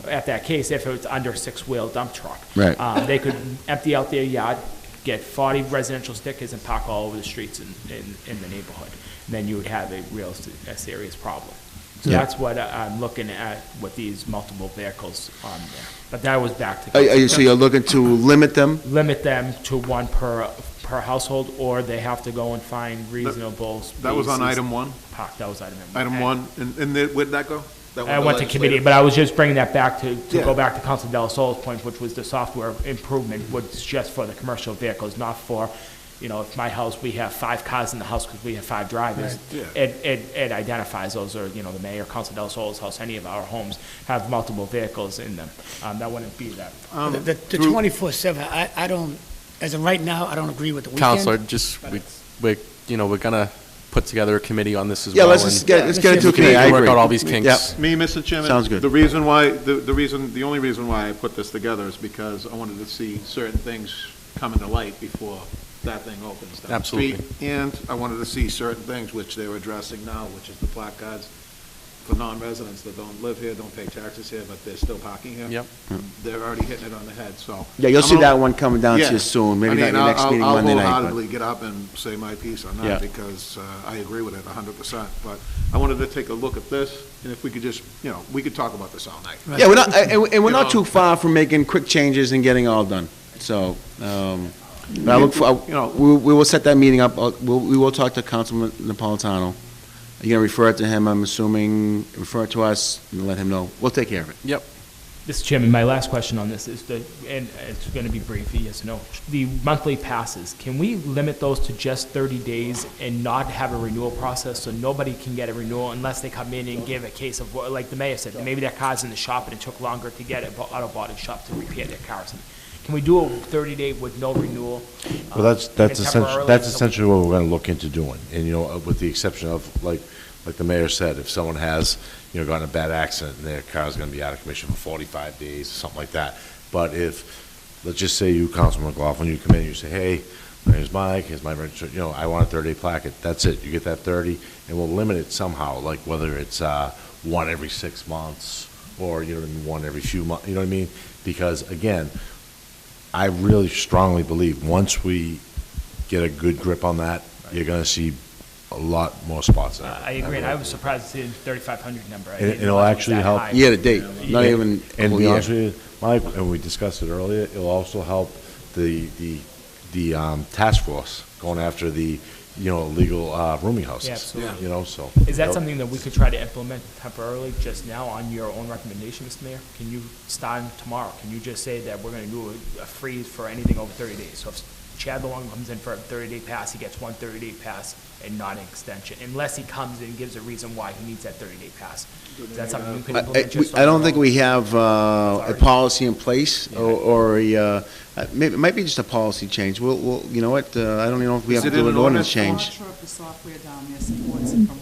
at that case, if it was under a 6-wheel dump truck. Right. They could empty out their yard, get 40 residential stickers and park all over the streets in the neighborhood. And then you would have a serious problem. So Yeah. that's what I'm looking at with these multiple vehicles on there. But that was back to. So you're looking to limit them? Limit them to 1 per household, or they have to go and find reasonable spaces. That was on item 1? Park, that was item Item 1, and where'd that go? That I the went to committee, legislative- but I was just bringing that back to Yeah. go back to Council Del Sol's point, which was the software improvement was just for the commercial vehicles, not for, if my house, we have 5 cars in the house because we have 5 drivers. Right. It identifies those, or, the mayor, Council Del Sol's house, any of our homes have multiple vehicles in them. That wouldn't be that. The 24/7, I don't, as of right now, I don't agree with the weekend. Counselor, we're gonna put together a committee on this as Yeah, well. let's and just get into a we committee, I can agree. work out all these kinks. Yep. Me, Mr. Chairman? Sounds good. The only reason why I put this together is because I wanted to see certain things come into light before that thing opens down the Absolutely. street. And I wanted to see certain things which they're addressing now, which is the placards for non-residents that don't live here, don't pay taxes here, but they're still parking here. Yep. They're already hitting it on the head, so. Yeah, you'll see I'm that one coming down to Yeah. you soon, maybe I not mean, your next meeting Monday I'll night. wholeheartedly get up and say my piece on Yeah. that, because I agree with it 100%. But I wanted to take a look at this, and if we could just, we could talk about this all night. Yeah, we're not, and we're You not know. too far from making quick changes and getting all done. So, but I look for, we will set that meeting up. We will talk to Councilman Napolitano. You're gonna refer it to him, I'm assuming, refer it to us, and let him know. We'll take care of it. Yep. Mr. Chairman, my last question on this is and it's going to be brief, yes or no. The monthly passes, can we limit those to just 30 days and not have a renewal process, so nobody can get a renewal unless they come in and give a case of, like the mayor said, maybe their car's in the shop and it took longer to get an auto body shop to repair their cars. Can we do a 30-day with no renewal? Well, that's and essentially, temporarily that's until we- essentially what we're gonna look into doing. And, with the exception of, like the mayor said, if someone has, gotten in a bad accident and their car's gonna be out of commission for 45 days or something like that. But if, let's just say you, Councilman McLaughlin, you come in and you say, hey, my name's Mike, here's my register, I want a 30-day placket, that's it, you get that 30, and we'll limit it somehow, like whether it's, 1 every 6 months, or, 1 every few months, you know what I mean? Because, again, I really strongly believe, once we get a good grip on that, you're gonna see a lot more spots there. I agree, and I was surprised to see the 3,500 number. I And didn't it'll realize it was actually that help- high. Year to date, not even a And to whole be year. honest with you, Mike, and we discussed it earlier, it'll also help the task force going after the, illegal rooming houses. Yeah, absolutely. So. Is that something that we could try to implement temporarily just now on your own recommendation, Mr. Mayor? Can you start tomorrow? Can you just say that we're going to do a freeze for anything over 30 days? So if Chad DeLong comes in for a 30-day pass, he gets 1 30-day pass and not an extension, unless he comes in and gives a reason why he needs that 30-day pass. Is that something you can implement just on I don't your think own? we have a Sorry. policy in place, or maybe, it might be just a policy change. We'll, you know what, I don't even know if we Is have to it do in an an ordinance I'm not change. sure if the software down there supports it from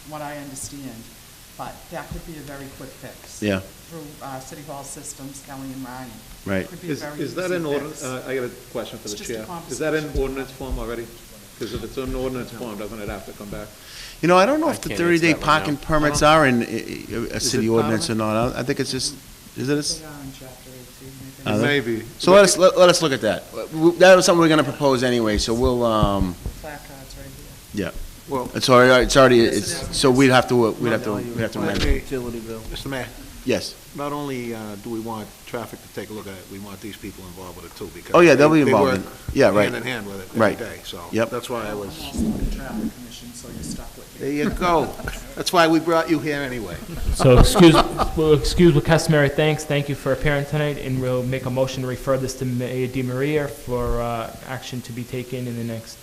what I understand, but that could be a very quick fix. Yeah. Through City Hall systems, Kelly and Ryan. Right. Could be a very Is that easy in ordinance, fix. I got a question for the It's just a chair. Is that in conversation. ordinance form already? Because if it's in ordinance form, doesn't it have to come back? I don't know I if the can't answer 30-day that right parking now. permits are in a Is city it part ordinance or of not. I think it's just, is it? They are in chapter 18, I think. Are they? Maybe. So let us look at that. That was something we're gonna propose anyway, so we'll, The placards right here. yeah. Well, It's already, Yes, it it's, is. so we'd have to amend it. Utility bill. Mr. Mayor, Yes. not only do we want traffic to take a look at it, we want these people involved with it too, because. Oh, yeah, they'll be they involved in- work yeah, right. Hand in hand with it every Right. day, so. Yep. That's why I was, I'm also on the traffic commission, so you're stuck with me. there you go. That's why we brought you here anyway. So we'll excuse with customary thanks. Thank you for appearing tonight, and we'll make a motion to refer this to Mayor DiMaria for action to be taken in the next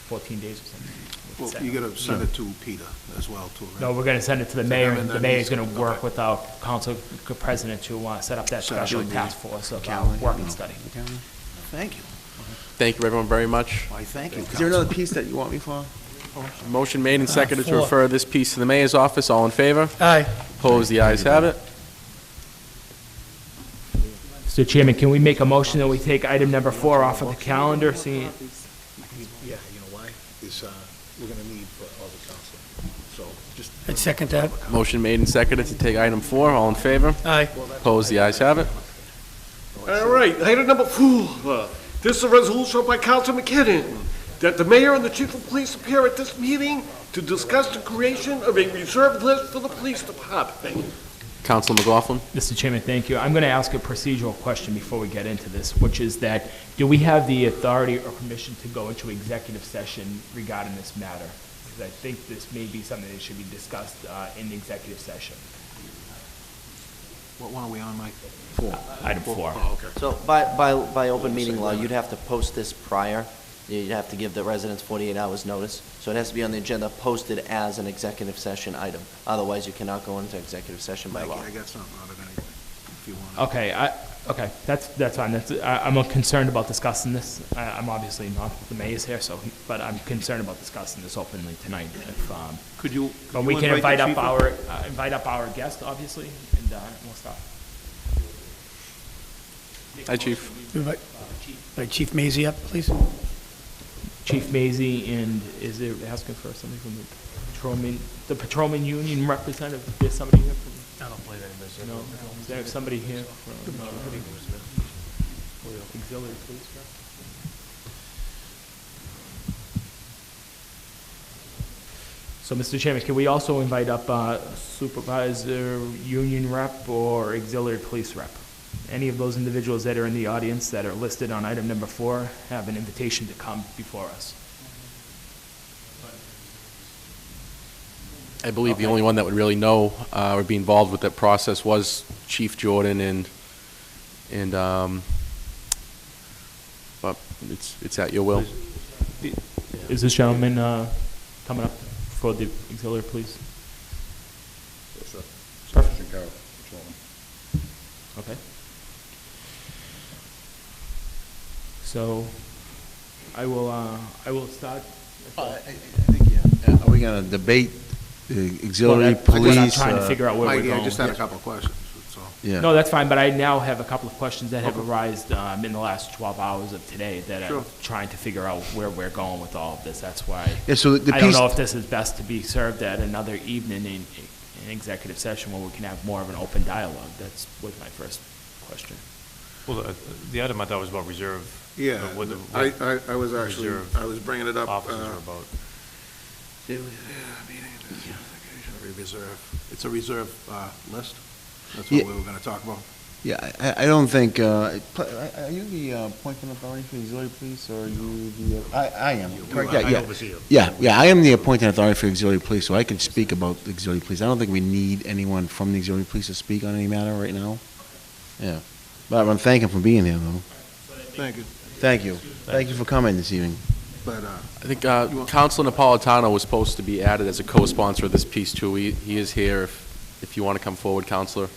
14 days or something. Well, set. you gotta send it to Peter as well, too, right? No, we're gonna send it to the To mayor, him, and and the then mayor's he's- gonna work okay. with our council president to set up that Set up special the task force of calendar, work and no. study. Thank you. Thank you, everyone, very much. Why, thank you, Is there another Council. piece that you want me for? Motion made and seconded to four. refer this piece to the mayor's office. All in favor? Aye. Opposed? The ayes have it. Mr. Chairman, can we make a motion that we take item number 4 off of the calendar, seeing, Yeah, you know why? Is, we're gonna need for all the council, so just. I'd second that. Motion made and seconded to take item 4. All in favor? Aye. Opposed? The ayes have it. All right, item number 4. This is a resolution by Council McKinnon that the mayor and the chief of police appear at this meeting to discuss the creation of a reserve list for the police department. Council McLaughlin? Mr. Chairman, thank you. I'm going to ask a procedural question before we get into this, which is that, do we have the authority or permission to go into executive session regarding this matter? Because I think this may be something that should be discussed in the executive session. What one are we on, Mike? Item 4. Oh, okay. So by open meeting law, you'd have to post this prior. You'd have to give the residents 48 hours notice. So it has to be on the agenda, posted as an executive session item. Otherwise, you cannot go into executive session by Mike, law. I got something out of anything, if you want. Okay, that's fine. I'm concerned about discussing this. I'm obviously not the mayor's here, but I'm concerned about discussing this openly tonight. Could you But we can invite the up chief? our guest, obviously, and we'll start. Hi, Chief. Invite Chief Mazie up, please. Chief Mazie, and is there asking for somebody from the patrolman union representative? Is there somebody here from? I don't believe anybody's. No, is there somebody here from auxiliary police? So, Mr. Chairman, can we also invite up supervisor, union rep, or auxiliary police rep? Any of those individuals that are in the audience that are listed on item number 4 have an invitation to come before us. I believe the only one that would really know or be involved with that process was Chief Jordan, but it's at your will. Is this gentleman coming up for the auxiliary police? Okay. So, I will start. I think, yeah. Are we gonna debate the auxiliary Well, I'm police? trying to figure out where we're Mike, going. I just had a couple of questions, that's all. Yeah. No, that's fine, but I now have a couple of questions that have arisen in the last 12 hours of today that I'm Sure. trying to figure out where we're going with all of this. That's why Yeah, so the I don't piece, know if this is best to be served at another evening in executive session where we can have more of an open dialogue. That's was my first question. Well, the item I thought was about reserve. Yeah, what the I was actually, reserve I was bringing it up. officers are about. Reserve, it's a reserve list, that's Yeah. what we were gonna talk about. yeah, I don't think, are you the appointing authority for the auxiliary police, or are you the, I am, correct, yeah. Yeah, I am the appointing authority for auxiliary police, so I can speak about the auxiliary police. I don't think we need anyone from the auxiliary police to speak on any matter right now. Yeah, but I'm thanking for being here, though. Thank you, Thank you. Thank you for coming this evening. but, I think Councilor Napolitano was supposed to be added as a co-sponsor of this piece, too. He is here if you want to come forward, Councilor.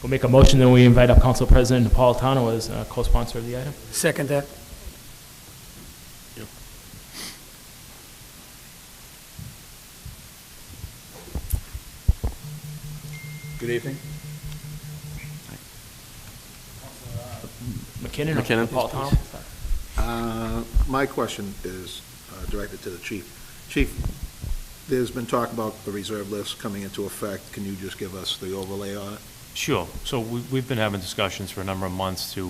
We'll make a motion that we invite up Council President Napolitano as co-sponsor of the item. Second that. good evening. McKinnon or McKinnon. Napolitano? My question is directed to the chief. Chief, there's been talk about the reserve list coming into effect. Can you just give us the overlay on it? Sure. So we've been having discussions for a number of months to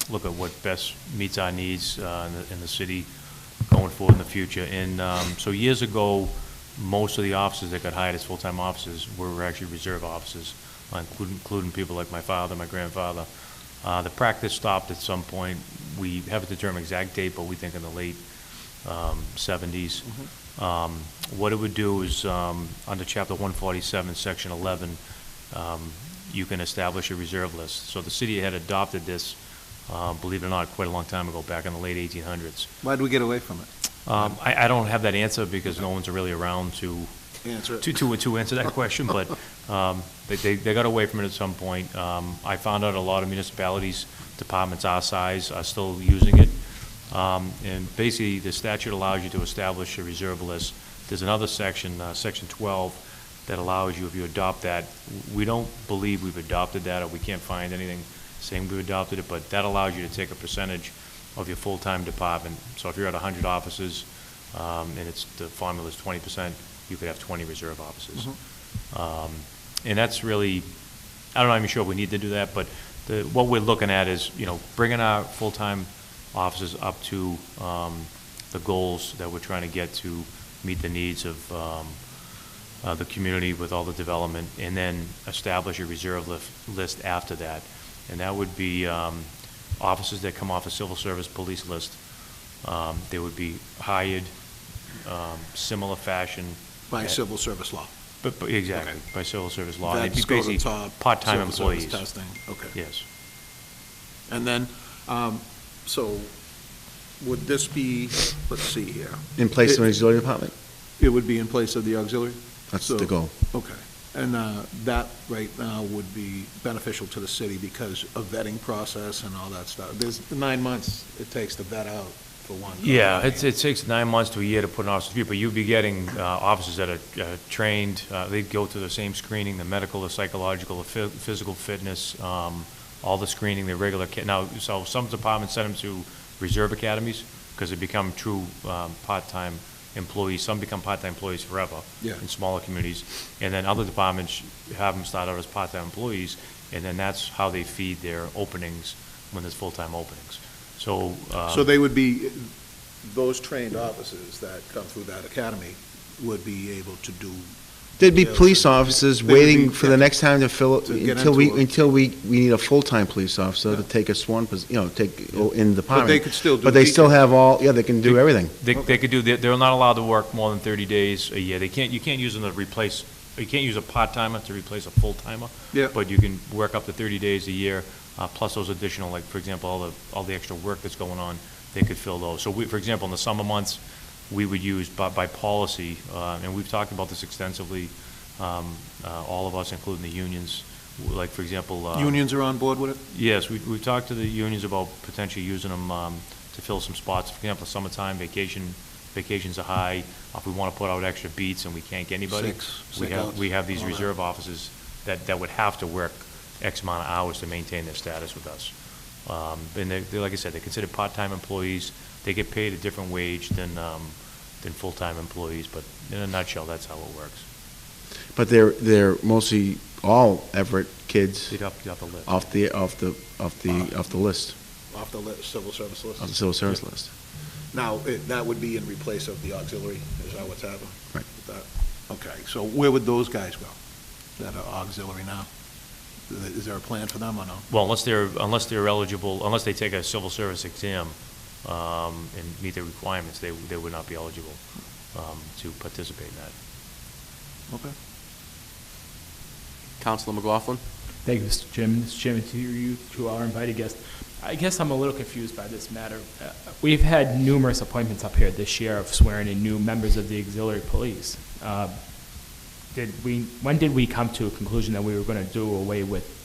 look at what best meets our needs in the city going forward in the future. And so years ago, most of the officers that got hired as full-time officers were actually reserve officers, including people like my father, my grandfather. The practice stopped at some point. We haven't determined exact date, but we think in the late 70s. What it would do is, under Chapter 147, Section 11, you can establish a reserve list. So the city had adopted this, believe it or not, quite a long time ago, back in the late 1800s. Why'd we get away from it? I don't have that answer because no one's really around to Answer it. to answer that question, but they got away from it at some point. I found out a lot of municipalities, departments our size, are still using it. And basically, the statute allows you to establish a reserve list. There's another section, Section 12, that allows you, if you adopt that, we don't believe we've adopted that, or we can't find anything saying we've adopted it, but that allows you to take a percentage of your full-time department. So if you're at 100 offices, and the formula is 20%, you could have 20 reserve offices. And that's really, I'm not even sure we need to do that, but what we're looking at is, bringing our full-time offices up to the goals that we're trying to get to meet the needs of the community with all the development, and then establish a reserve list after that. And that would be officers that come off a civil service police list. They would be hired similar fashion. By civil service law. But exactly, Okay. by civil service law. That's They'd be go to basically top part-time civil service employees. testing, okay. Yes. And then, so would this be, let's see here. In place of an auxiliary department? It would be in place of the auxiliary? That's So- the goal. Okay. And that right now would be beneficial to the city because of vetting process and all that stuff. There's 9 months it takes to vet out for one. Yeah, it takes 9 months to a year to put an officer through, but you'd be getting officers that are trained, they'd go through the same screening, the medical, the psychological, the physical fitness, all the screening, the regular, now, so some departments send them to reserve academies, because they become true part-time employees. Some become part-time employees forever Yeah. in smaller communities, and then other departments have them start out as part-time employees, and then that's how they feed their openings when there's full-time openings. So, So they would be, those trained officers that come through that academy would be able to do. There'd be Yes. police officers They would be- waiting for the next time to fill, To get until into a- we need a full-time police officer to take a sworn, in the department. they could still do But they still detail. have all, yeah, they can do everything. They could do, they're not allowed to work more than 30 days a year. You can't use them to replace, you can't use a part-timer to replace a full-timer. Yeah. But you can work up to 30 days a year, plus those additional, like, for example, all the extra work that's going on, they could fill those. So for example, in the summer months, we would use, by policy, and we've talked about this extensively, all of us, including the unions, like, for example. Unions are on board with it? Yes, we've talked to the unions about potentially using them to fill some spots. For example, summertime, vacations are high. If we want to put out extra beats and we can't get anybody, we have these all that. reserve officers that would have to work X amount of hours to maintain their status with us. And they're, like I said, they're considered part-time employees. They get paid a different wage than full-time employees, but in a nutshell, that's how it works. But they're mostly all Everett kids They'd have to live. off the list, Off the civil service list? off the civil service list. Now, that would be in replace of the auxiliary, is that what's happening? Right. With that? Okay, so where would those guys go that are auxiliary now? Is there a plan for them or no? Well, unless they're eligible, unless they take a civil service exam and meet the requirements, they would not be eligible to participate in that. Okay. Councilor McLaughlin? Thank you, Mr. Chairman. Mr. Chairman, to you, to our invited guest, I guess I'm a little confused by this matter. We've had numerous appointments up here this year of swearing in new members of the auxiliary police. When did we come to a conclusion that we were going to do away with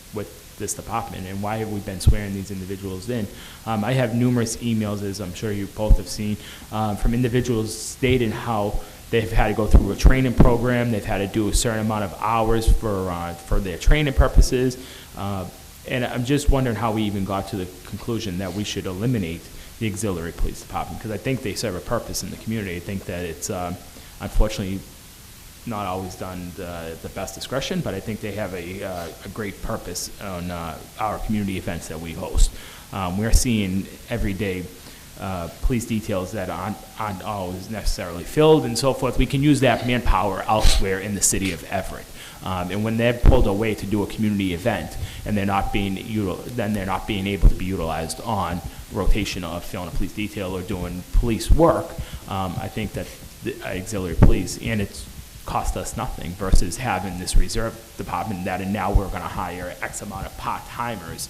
this department, and why have we been swearing these individuals in? I have numerous emails, as I'm sure you both have seen, from individuals stating how they've had to go through a training program, they've had to do a certain amount of hours for their training purposes, and I'm just wondering how we even got to the conclusion that we should eliminate the auxiliary police department, because I think they serve a purpose in the community. I think that it's unfortunately not always done the best discretion, but I think they have a great purpose on our community events that we host. We're seeing every day police details that aren't always necessarily filled and so forth. We can use that manpower elsewhere in the city of Everett. And when they're pulled away to do a community event and they're not being able to be utilized on rotation of filling a police detail or doing police work, I think that the auxiliary police, and it's cost us nothing versus having this reserve department that, and now we're going to hire X amount of part-timers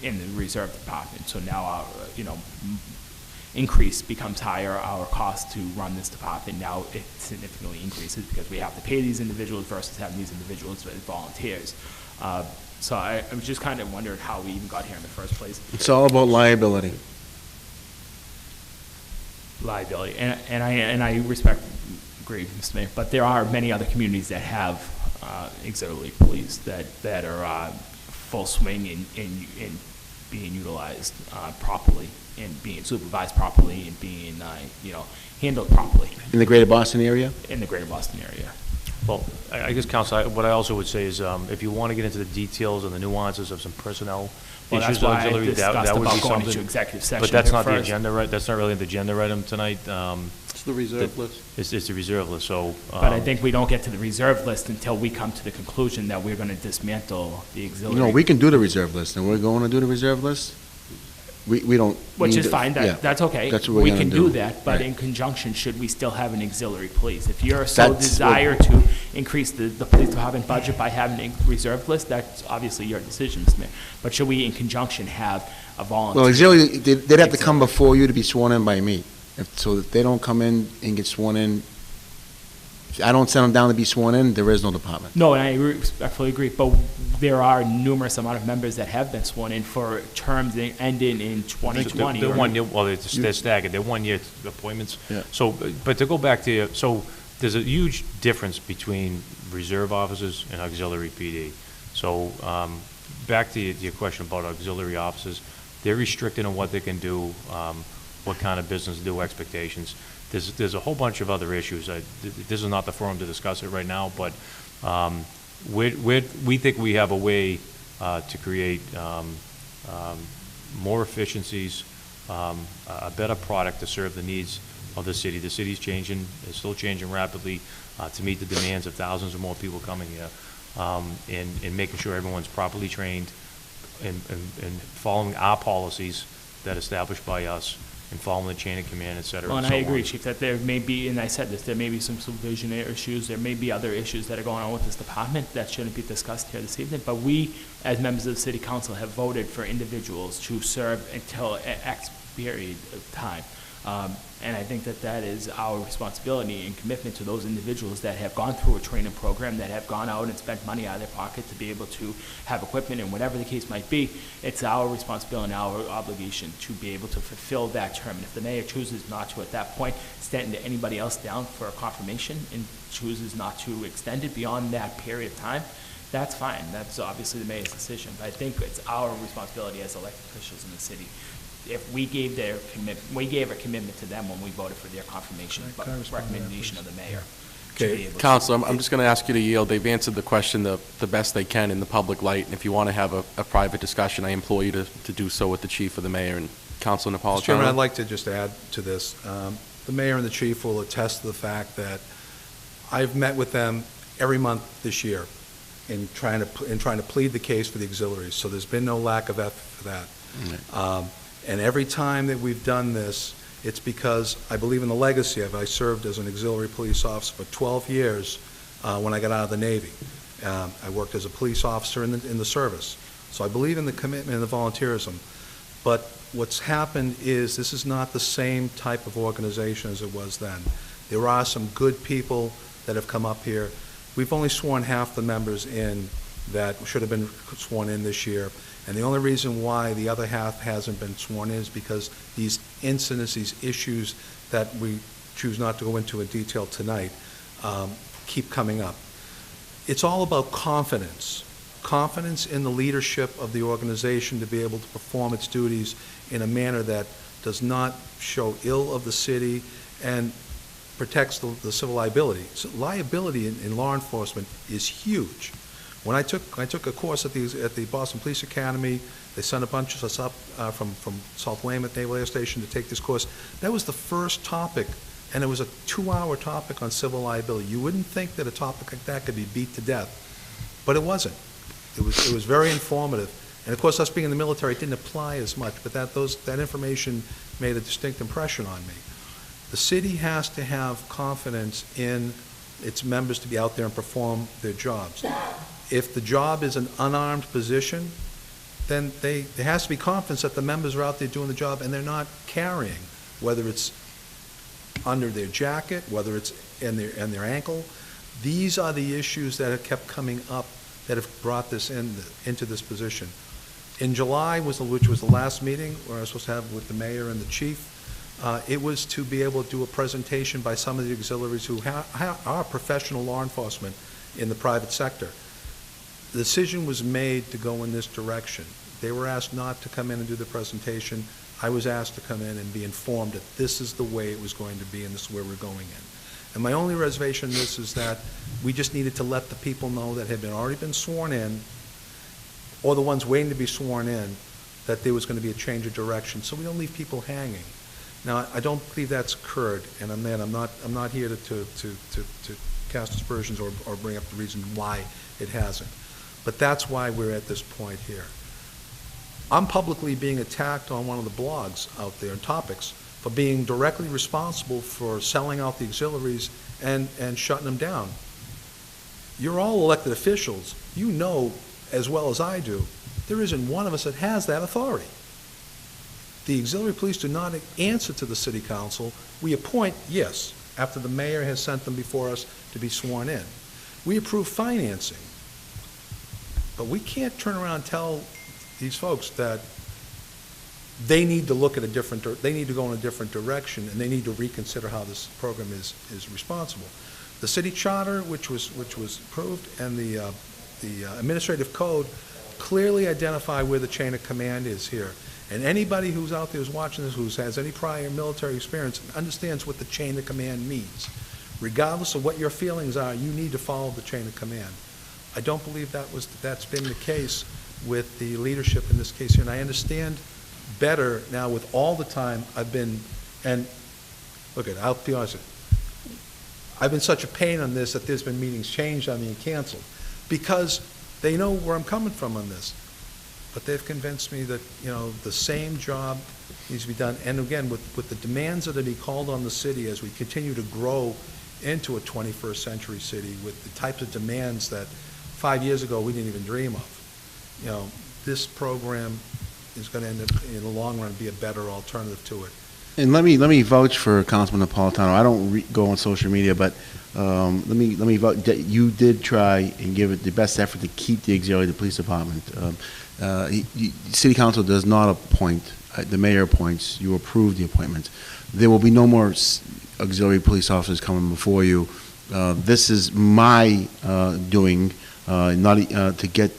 in the reserve department. So now, increase becomes higher, our cost to run this department now it significantly increases because we have to pay these individuals versus having these individuals as volunteers. So I was just kind of wondering how we even got here in the first place. It's all about liability. Liability, and I agree, Mr. Mayor, but there are many other communities that have auxiliary police that are full swing in being utilized properly and being supervised properly and being handled properly In the greater Boston area? in the greater Boston area. Well, I guess, Counsel, what I also would say is, if you want to get into the details and the nuances of some personnel Well, that's issues why on I auxiliary, discussed that would be about going into something. executive session But that's here not the first. agenda, right? That's not really the agenda item tonight. It's the reserve list. It's the reserve list, so. But I think we don't get to the reserve list until we come to the conclusion that we're going to dismantle the auxiliary. No, we can do the reserve list, and we're going to do the reserve list? We don't. Which need is to- fine, yeah. that's okay. That's what we're We gonna can do. do that, but Right. in conjunction, should we still have an auxiliary police? If you're so That's desire to increase the police department budget by having a reserve list, that's obviously your decision, Mr. Mayor. But should we in conjunction have a volunteer? Well, auxiliary, they'd have to come before you to be sworn in by me. So if they don't come in and get sworn in, if I don't send them down to be sworn in, there is no department. No, and I respectfully agree, but there are numerous amount of members that have been sworn in for terms ending in 2020. They're or- 1 year, well, they're staggered, they're 1 year appointments. Yeah. So, but to go back to, so there's a huge difference between reserve officers and auxiliary PD. So, back to your question about auxiliary officers, they're restricted on what they can do, what kind of business to do, expectations. There's a whole bunch of other issues. This is not the forum to discuss it right now, but we think we have a way to create more efficiencies, a better product to serve the needs of the city. The city's changing, it's still changing rapidly to meet the demands of thousands of more people coming here, and making sure everyone's properly trained and following our policies that are established by us, and following the chain of command, et cetera, Well, and and so I agree, on. Chief, that there may be, and I said this, there may be some supervision issues, there may be other issues that are going on with this department that shouldn't be discussed here this evening, but we, as members of the city council, have voted for individuals to serve until X period of time. And I think that that is our responsibility and commitment to those individuals that have gone through a training program, that have gone out and spent money out of their pocket to be able to have equipment, and whatever the case might be, it's our responsibility and our obligation to be able to fulfill that term. And if the mayor chooses not to at that point stand anybody else down for a confirmation and chooses not to extend it beyond that period of time, that's fine. That's obviously the mayor's decision. But I think it's our responsibility as elected officials in the city. If we gave we gave a commitment to them when we voted for their confirmation, but recommendation of the mayor. to be Okay, able to- Counselor, I'm just going to ask you to yield. They've answered the question the best they can in the public light, and if you want to have a private discussion, I implore you to do so with the chief or the mayor and Counselor Mr. Chairman, I'd Napolitano. like to just add to this. The mayor and the chief will attest to the fact that I've met with them every month this year in trying to plead the case for the auxiliaries, so there's been no lack of effort for that. And every time that we've done this, it's because I believe in the legacy of, I served as an auxiliary police officer for 12 years when I got out of the Navy. I worked as a police officer in the service. So I believe in the commitment and the volunteerism. But what's happened is this is not the same type of organization as it was then. There are some good people that have come up here. We've only sworn half the members in that should have been sworn in this year. And the only reason why the other half hasn't been sworn in is because these incidents, these issues that we choose not to go into in detail tonight, keep coming up. It's all about confidence. Confidence in the leadership of the organization to be able to perform its duties in a manner that does not show ill of the city and protects the civil liability. So liability in law enforcement is huge. When I took a course at the Boston Police Academy, they sent a bunch of us up from South Weymouth Naval Air Station to take this course. That was the first topic, and it was a 2-hour topic on civil liability. You wouldn't think that a topic like that could be beat to death, but it wasn't. It was very informative. And of course, us being in the military, it didn't apply as much, but that information made a distinct impression on me. The city has to have confidence in its members to be out there and perform their jobs. If the job is an unarmed position, then there has to be confidence that the members are out there doing the job and they're not carrying. whether it's under their jacket, whether it's in their ankle. These are the issues that have kept coming up that have brought this into this position. In July, which was the last meeting where I was supposed to have with the mayor and the chief, it was to be able to do a presentation by some of the auxiliaries who are professional law enforcement in the private sector. The decision was made to go in this direction. They were asked not to come in and do the presentation. I was asked to come in and be informed that this is the way it was going to be and this is where we're going in. And my only reservation in this is that we just needed to let the people know that had already been sworn in, or the ones waiting to be sworn in, that there was going to be a change of direction, so we don't leave people hanging. Now, I don't believe that's occurred, and I'm not here to cast aspersions or bring up the reason why it hasn't. But that's why we're at this point here. I'm publicly being attacked on one of the blogs out there, topics, for being directly responsible for selling out the auxiliaries and shutting them down. You're all elected officials. You know as well as I do, there isn't one of us that has that authority. The auxiliary police do not answer to the city council. We appoint, yes, after the mayor has sent them before us to be sworn in. We approve financing. But we can't turn around and tell these folks that they need to look at they need to go in a different direction, and they need to reconsider how this program is responsible. The city charter, which was approved, and the administrative code clearly identify where the chain of command is here. And anybody who's out there who's watching this, who has any prior military experience, understands what the chain of command means. Regardless of what your feelings are, you need to follow the chain of command. I don't believe that's been the case with the leadership in this case here, and I understand better now with all the time I've been, and look, I'll be honest with you, I've been such a pain on this that there's been meetings changed on me and canceled, because they know where I'm coming from on this. But they've convinced me that, the same job needs to be done. And again, with the demands that are being called on the city as we continue to grow into a 21st century city, with the types of demands that 5 years ago we didn't even dream of, this program is going to end up, in the long run, be a better alternative to it. And let me vouch for Councilman Napolitano. I don't go on social media, but let me vouch that you did try and give it the best effort to keep the auxiliary of the police department. City Council does not appoint; the mayor appoints. You approve the appointments. There will be no more auxiliary police officers coming before you. This is my doing, not to get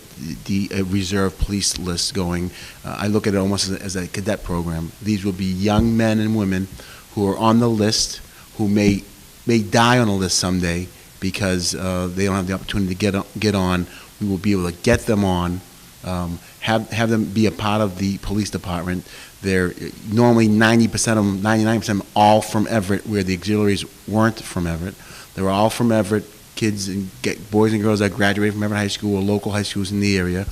the reserve police list going. I look at it almost as a cadet program. These will be young men and women who are on the list, who may die on the list someday because they don't have the opportunity to get on. We will be able to get them on, have them be a part of the police department. They're normally 90% of them, 99% of them, all from Everett, where the auxiliaries weren't from Everett. They were all from Everett. Kids and boys and girls that graduated from Everett High School or local high schools in the area,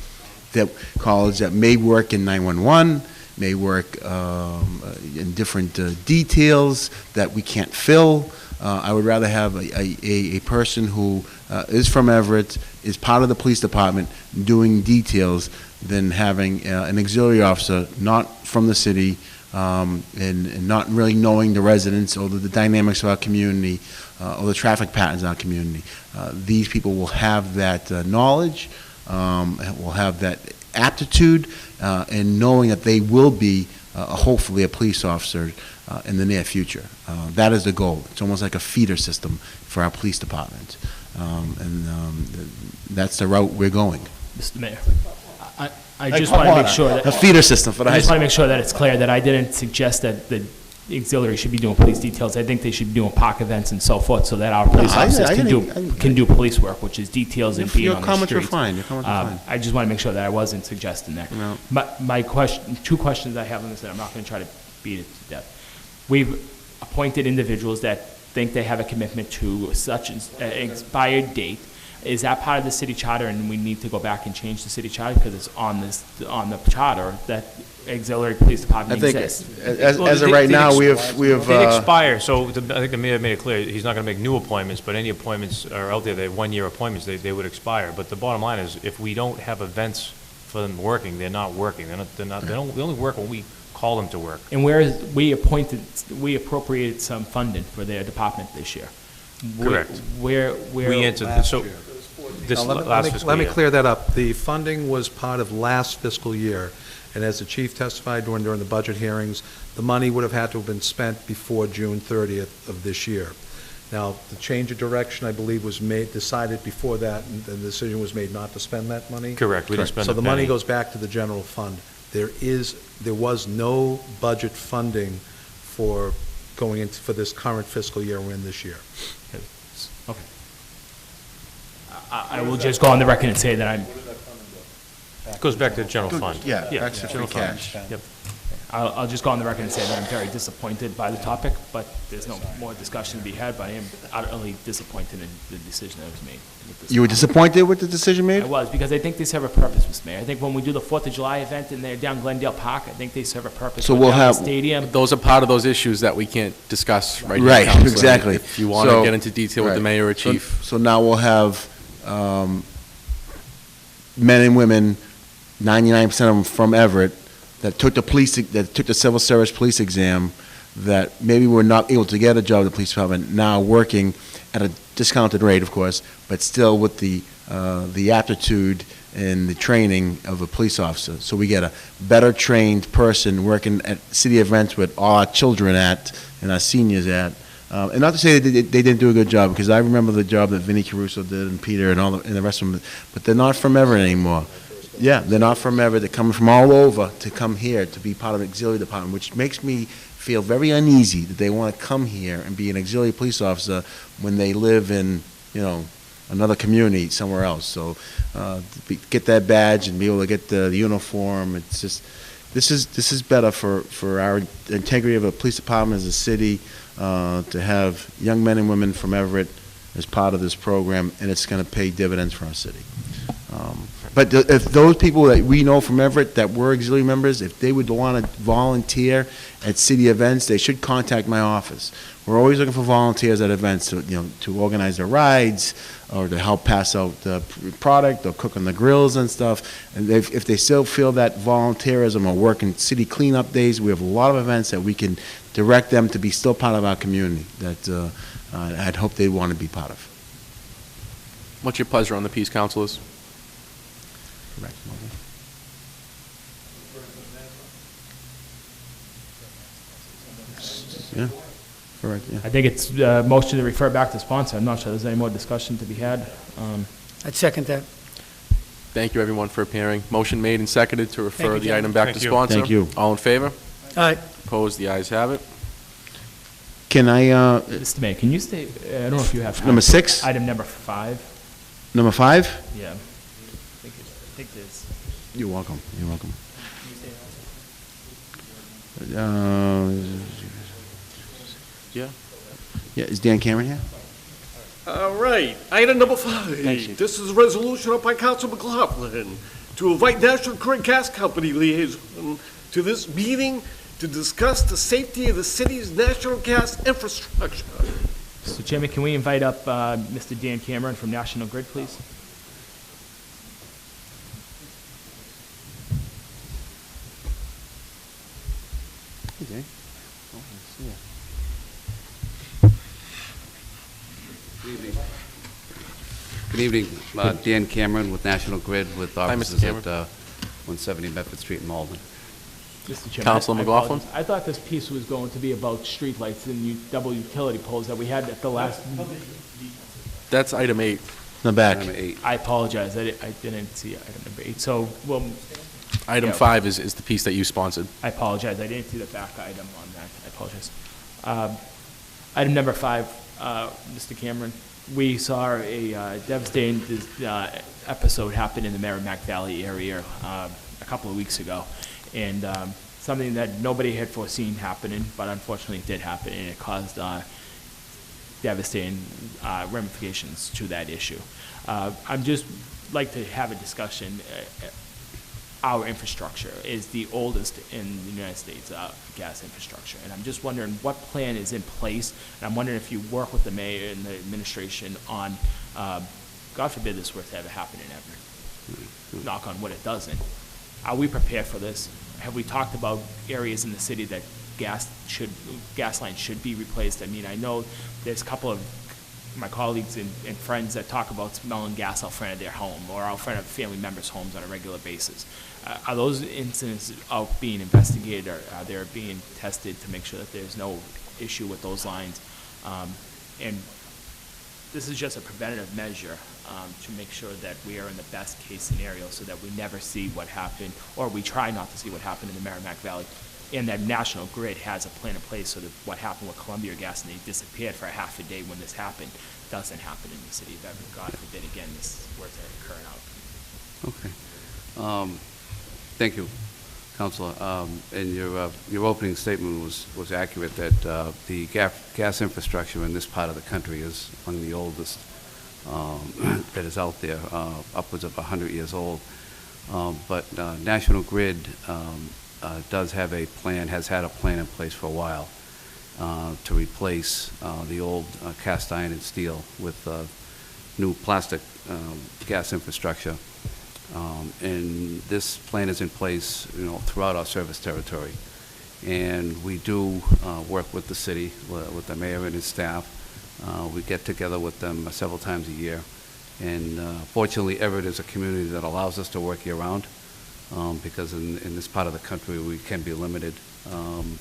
college that may work in 911, may work in different details that we can't fill. I would rather have a person who is from Everett, is part of the police department, doing details, than having an auxiliary officer not from the city and not really knowing the residents or the dynamics of our community or the traffic patterns in our community. These people will have that knowledge, will have that aptitude, and knowing that they will be hopefully a police officer in the near future. That is the goal. It's almost like a feeder system for our police department. That's the route we're going. Mr. Mayor, I just want to make sure that a feeder system for the I high just school. want to make sure that it's clear that I didn't suggest that the auxiliary should be doing police details. I think they should be doing park events and so forth, so that our police officers can do police work, which is details and being on the streets. Your comments were fine. Your comments were fine. I just want to make sure that I wasn't suggesting that. No. My question, two questions I have on this, and I'm not going to try to beat it to death. We've appointed individuals that think they have a commitment to such an expired date. Is that part of the city charter, and we need to go back and change the city charter because it's on the charter that auxiliary police department exists? As of right now, we have. They expire, so I think the mayor made it clear, he's not going to make new appointments, but any appointments are out there, they're one-year appointments, they would expire. But the bottom line is, if we don't have events for them working, they're not working. They only work when we call them to work. And we appropriated some funding for their department this year. Correct. Where? We entered, so, this Now, last fiscal let me year. clear that up. The funding was part of last fiscal year, and as the chief testified during the budget hearings, the money would have had to have been spent before June 30th of this year. Now, the change of direction, I believe, was decided before that, and the decision was made not to spend that money. Correct, we didn't spend So a the money penny. goes back to the general fund. There was no budget funding for going into, for this current fiscal year we're in this year. Okay. I will just go on the record and say that I'm, It goes back to the general fund. Yeah, that's the general free fund. cash. Yep. I'll just go on the record and say that I'm very disappointed by the topic, but there's no more discussion to be had, but I am utterly disappointed in the decision that was made. with this You were topic. disappointed with the decision made? I was, because I think they serve a purpose, Mr. Mayor. I think when we do the 4th of July event and they're down Glendale Park, I think they serve a purpose. So We're we'll down the have- Stadium. Those are part of those issues that we can't discuss right now. Right, Counselor. exactly. If you want to So- get into detail with the right. mayor or So- chief. So now we'll have men and women, 99% of them from Everett, that took the civil service police exam, that maybe were not able to get a job at the police department, now working at a discounted rate, of course, but still with the aptitude and the training of a police officer. So we get a better trained person working at City of Brentwood, all our children at, and our seniors at. And not to say that they didn't do a good job, because I remember the job that Vinnie Caruso did, and Peter, and and the rest of them, but they're not from Everett anymore. Yeah, they're not from Everett. They're coming from all over to come here to be part of the auxiliary department, which makes me feel very uneasy that they want to come here and be an auxiliary police officer when they live in, another community somewhere else. So get that badge and be able to get the uniform. It's just, this is better for our integrity of a police department as a city, to have young men and women from Everett as part of this program, and it's going to pay dividends for our city. But if those people that we know from Everett that were auxiliary members, if they would want to volunteer at city events, they should contact my office. We're always looking for volunteers at events to organize their rides, or to help pass out the product, or cook on the grills and stuff. And if they still feel that volunteerism or work in city cleanup days, we have a lot of events that we can direct them to be still part of our community that I'd hope they'd want to be part of. What's your pleasure on the peace, councilors? Correct. Yeah, correct, yeah. I think it's motion to refer back to sponsor. I'm not sure there's any more discussion to be had. I'd second that. Thank you, everyone, for appearing. Motion made and seconded to refer you, the item back to Thank you. sponsor. Thank you. All in favor? All right, Opposed? The ayes have it. Can I, Mr. Mayor, can you stay, I don't know if you have time. number 6, Item number 5. number 5? Yeah. I think there's. You're welcome, you're welcome. Yeah. Yeah, is Dan Cameron here? All right, item number 5. Thank you. This is a resolution up by Council McLaughlin to invite National Grid Gas Company liaison to this meeting to discuss the safety of the city's natural gas infrastructure. Mr. Chairman, can we invite up Mr. Dan Cameron from National Grid, please? Okay. Good evening. Dan Cameron with National Grid with Hi, Mr. offices at Cameron. 170 Bedford Street in Malden. Mr. Chairman, Councilor I McLaughlin? apologize. I thought this piece was going to be about streetlights and double utility poles that we had at the last. That's item 8. In the back. Item 8. I apologize. I didn't see item number 8. So, well, Item Yeah. 5 is the piece that you sponsored. I apologize. I didn't see the back item on that. I apologize. Item number 5, Mr. Cameron, we saw a devastating episode happen in the Merrimack Valley area a couple of weeks ago. And something that nobody had foreseen happening, but unfortunately it did happen, and it caused devastating ramifications to that issue. I'm just like to have a discussion. Our infrastructure is the oldest in the United States gas infrastructure, and I'm just wondering what plan is in place, and I'm wondering if you work with the mayor and the administration on, God forbid this were to ever happen in Everett. Knock on wood, it doesn't. Are we prepared for this? have we talked about areas in the city that gas lines should be replaced? I mean, I know there's a couple of my colleagues and friends that talk about smelling gas out front of their home or out front of family members' homes on a regular basis. Are those incidents out being investigated, or are they being tested to make sure that there's no issue with those lines? And this is just a preventative measure to make sure that we are in the best case scenario so that we never see what happened, or we try not to see what happened in the Merrimack Valley. And that National Grid has a plan in place so that what happened with Columbia Gas, and they disappeared for a half a day when this happened, doesn't happen in the city of Everett. God forbid, again, this were to occur now. Okay. Thank you, Councilor. And your opening statement was accurate that the gas infrastructure in this part of the country is among the oldest that is out there, upwards of 100 years old. But National Grid does have a plan, has had a plan in place for a while to replace the old cast iron and steel with new plastic gas infrastructure. And this plan is in place, throughout our service territory. And we do work with the city, with the mayor and his staff. We get together with them several times a year. And fortunately, Everett is a community that allows us to work year-round, because in this part of the country, we can be limited.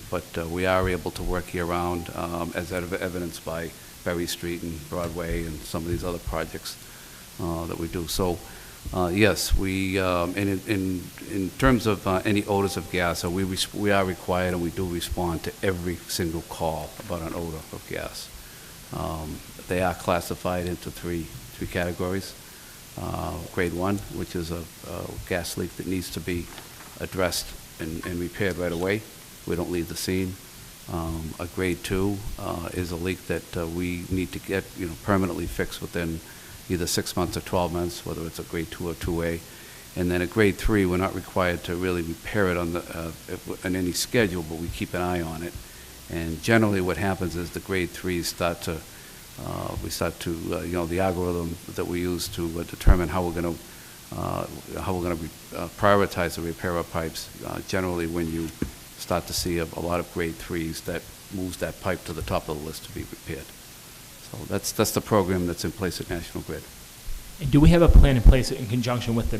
But we are able to work year-round, as evidenced by Berry Street and Broadway and some of these other projects that we do. So, yes, we, in terms of any odors of gas, we are required, and we do respond to every single call about an odor of gas. They are classified into three categories. Grade 1, which is a gas leak that needs to be addressed and repaired right away. We don't leave the scene. A Grade 2 is a leak that we need to get permanently fixed within either 6 months or 12 months, whether it's a Grade 2 or 2A. And then a Grade 3, we're not required to really repair it on any schedule, but we keep an eye on it. And generally what happens is the Grade 3s start to the algorithm that we use to determine how we're going to prioritize the repair of pipes. Generally, when you start to see a lot of Grade 3s, that moves that pipe to the top of the list to be repaired. So that's the program that's in place at National Grid. And do we have a plan in place in conjunction with the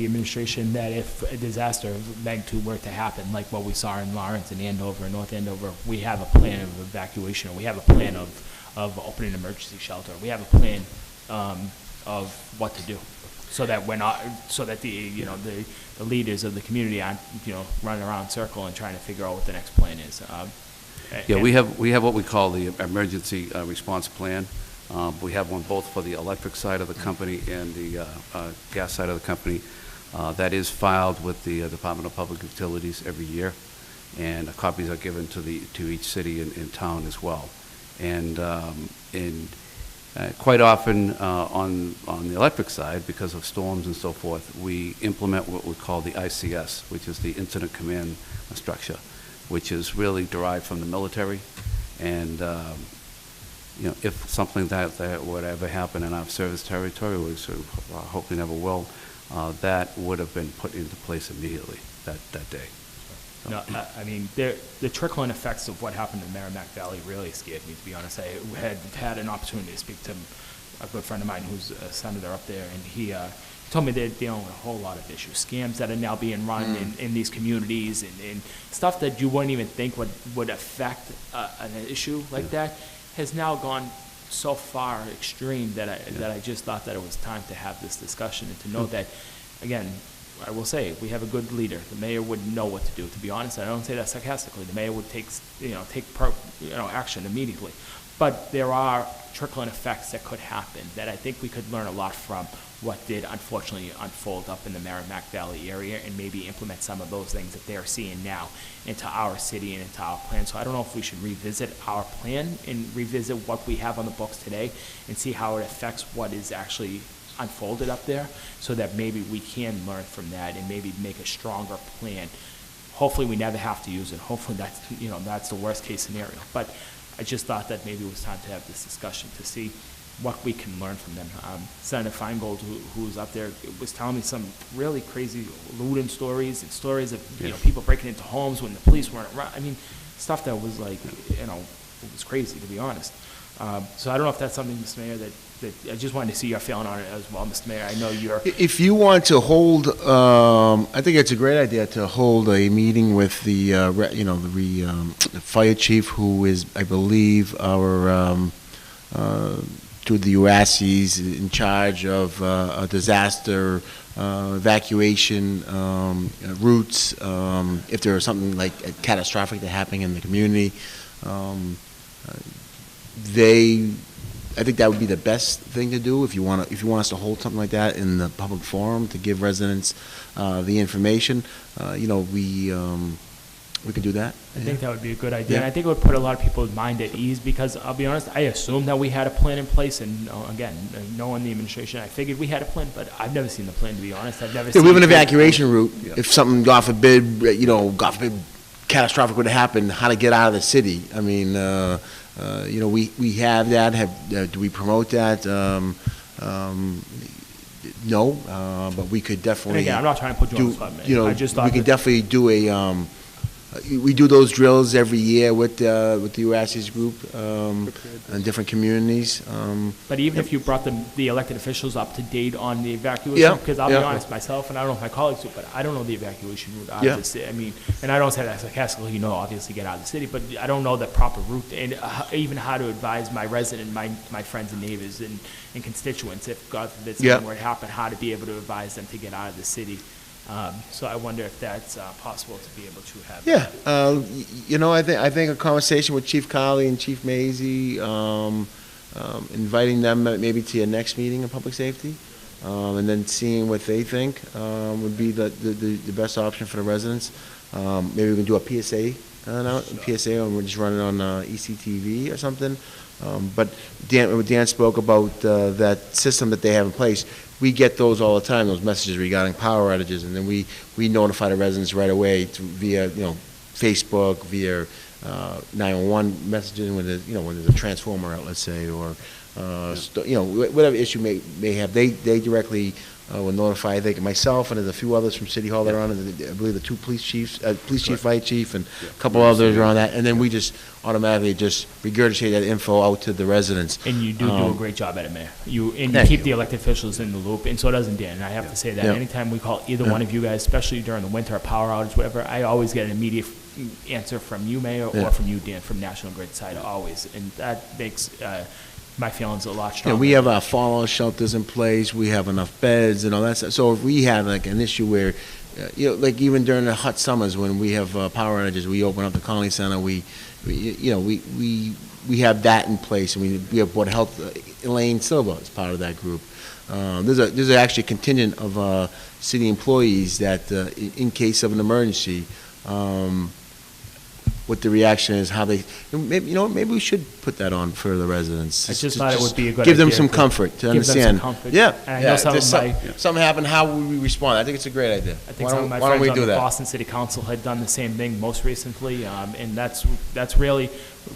administration that if a disaster of magnitude were to happen, like what we saw in Lawrence and Andover and North Andover, we have a plan of evacuation, or we have a plan of opening an emergency shelter? We have a plan of what to do, so that the leaders of the community aren't running around in a circle and trying to figure out what the next plan is. Yeah, we have what we call the emergency response plan. We have one both for the electric side of the company and the gas side of the company. That is filed with the Department of Public Utilities every year, and copies are given to each city and town as well. And quite often on the electric side, because of storms and so forth, we implement what we call the ICS, which is the Incident Command Structure, which is really derived from the military. And if something that would ever happen in our service territory, which hopefully never will, that would have been put into place immediately that day. No, I mean, the trickling effects of what happened in Merrimack Valley really scared me, to be honest. I had an opportunity to speak to a good friend of mine who's a senator up there, and he told me they're dealing with a whole lot of issues, scams that are now being run in these communities, and stuff that you wouldn't even think would affect an issue like that has now gone so far extreme that I just thought that it was time to have this discussion and to know that, again, I will say, we have a good leader. The mayor would know what to do. To be honest, I don't say that sarcastically. The mayor would take action immediately. But there are trickling effects that could happen that I think we could learn a lot from what did unfortunately unfold up in the Merrimack Valley area, and maybe implement some of those things that they're seeing now into our city and into our plan. So I don't know if we should revisit our plan and revisit what we have on the books today and see how it affects what is actually unfolded up there, so that maybe we can learn from that and maybe make a stronger plan. Hopefully we never have to use it. Hopefully that's the worst case scenario. But I just thought that maybe it was time to have this discussion to see what we can learn from them. Senator Feingold, who's up there, was telling me some really crazy looting stories and stories of, you know, people breaking into homes when the police weren't around. I mean, stuff that was like, you know, it was crazy, to be honest. So I don't know if that's something, Mr. Mayor, that I just wanted to see your feeling on it as well, Mr. Mayor. I know you're... If you want to hold, I think it's a great idea to hold a meeting with the, the fire chief, who is, I believe, our, to the UASC's in charge of a disaster evacuation routes, if there is something like catastrophic that happening in the community. I think that would be the best thing to do if you want us to hold something like that in the public forum to give residents the information. We could do that. I think that would be a good idea. Yeah. And I think it would put a lot of people's mind at ease, because I'll be honest, I assumed that we had a plan in place, and again, knowing the administration, I figured we had a plan, but I've never seen the plan, to be honest. I've never seen... We have an evacuation route. If something, God forbid, catastrophic would happen, how to get out of the city. I mean, we have that. Do we promote that? No, but we could definitely... And again, I'm not trying to put you on the spot, man. I just thought we could definitely do we do those drills every year with the UASC's group in different communities. But even if you brought the elected officials up to date on the evacuation, because I'll be honest, myself, and I don't know if my colleagues do, but I don't know the evacuation route out of the city. I mean, and I don't say that sarcastically, obviously get out of the city, but I don't know the proper route, and even how to advise my resident, my friends and neighbors and constituents, if God forbid something were to happen, how to be able to advise them to get out of the city. So I wonder if that's possible to be able to have. Yeah, I think a conversation with Chief Colley and Chief Mazie, inviting them maybe to your next meeting in public safety, and then seeing what they think would be the best option for the residents. Maybe we can do a PSA, and we'll just run it on ECTV or something. But Dan spoke about that system that they have in place. We get those all the time, those messages regarding power outages, and then we notify the residents right away via Facebook, via 911 messaging when there's a transformer out, let's say, or whatever issue may have. They directly will notify. I think myself and there's a few others from City Hall that are on it. I believe the two police chiefs, police chief, fire chief, and a couple others are on that. And then we just automatically just regurgitate that info out to the residents. And you do a great job at it, Mayor. You keep the elected officials in the loop, and so doesn't Dan. And I have to say that anytime we call either one of you guys, especially during the winter, power outage, whatever, I always get an immediate answer from you, Mayor, or from you, Dan, from National Grid side, always. And that makes my feelings a lot stronger. Yeah, we have our fallout shelters in place. We have enough beds and all that stuff. So if we have like an issue where, like even during the hot summers when we have power outages, we open up the Connolly Center. We have that in place, and we have Board of Health. Elaine Silva is part of that group. There's actually a contingent of city employees that, in case of an emergency, what the reaction is, how they, maybe we should put that on for the residents. I just thought it would be a good give them idea some comfort to understand. Give them some comfort. Yeah, and I know something happened, how would we respond? I think it's a great idea. I think some of my friends on the Boston City Council had done the same thing most recently, and that's really,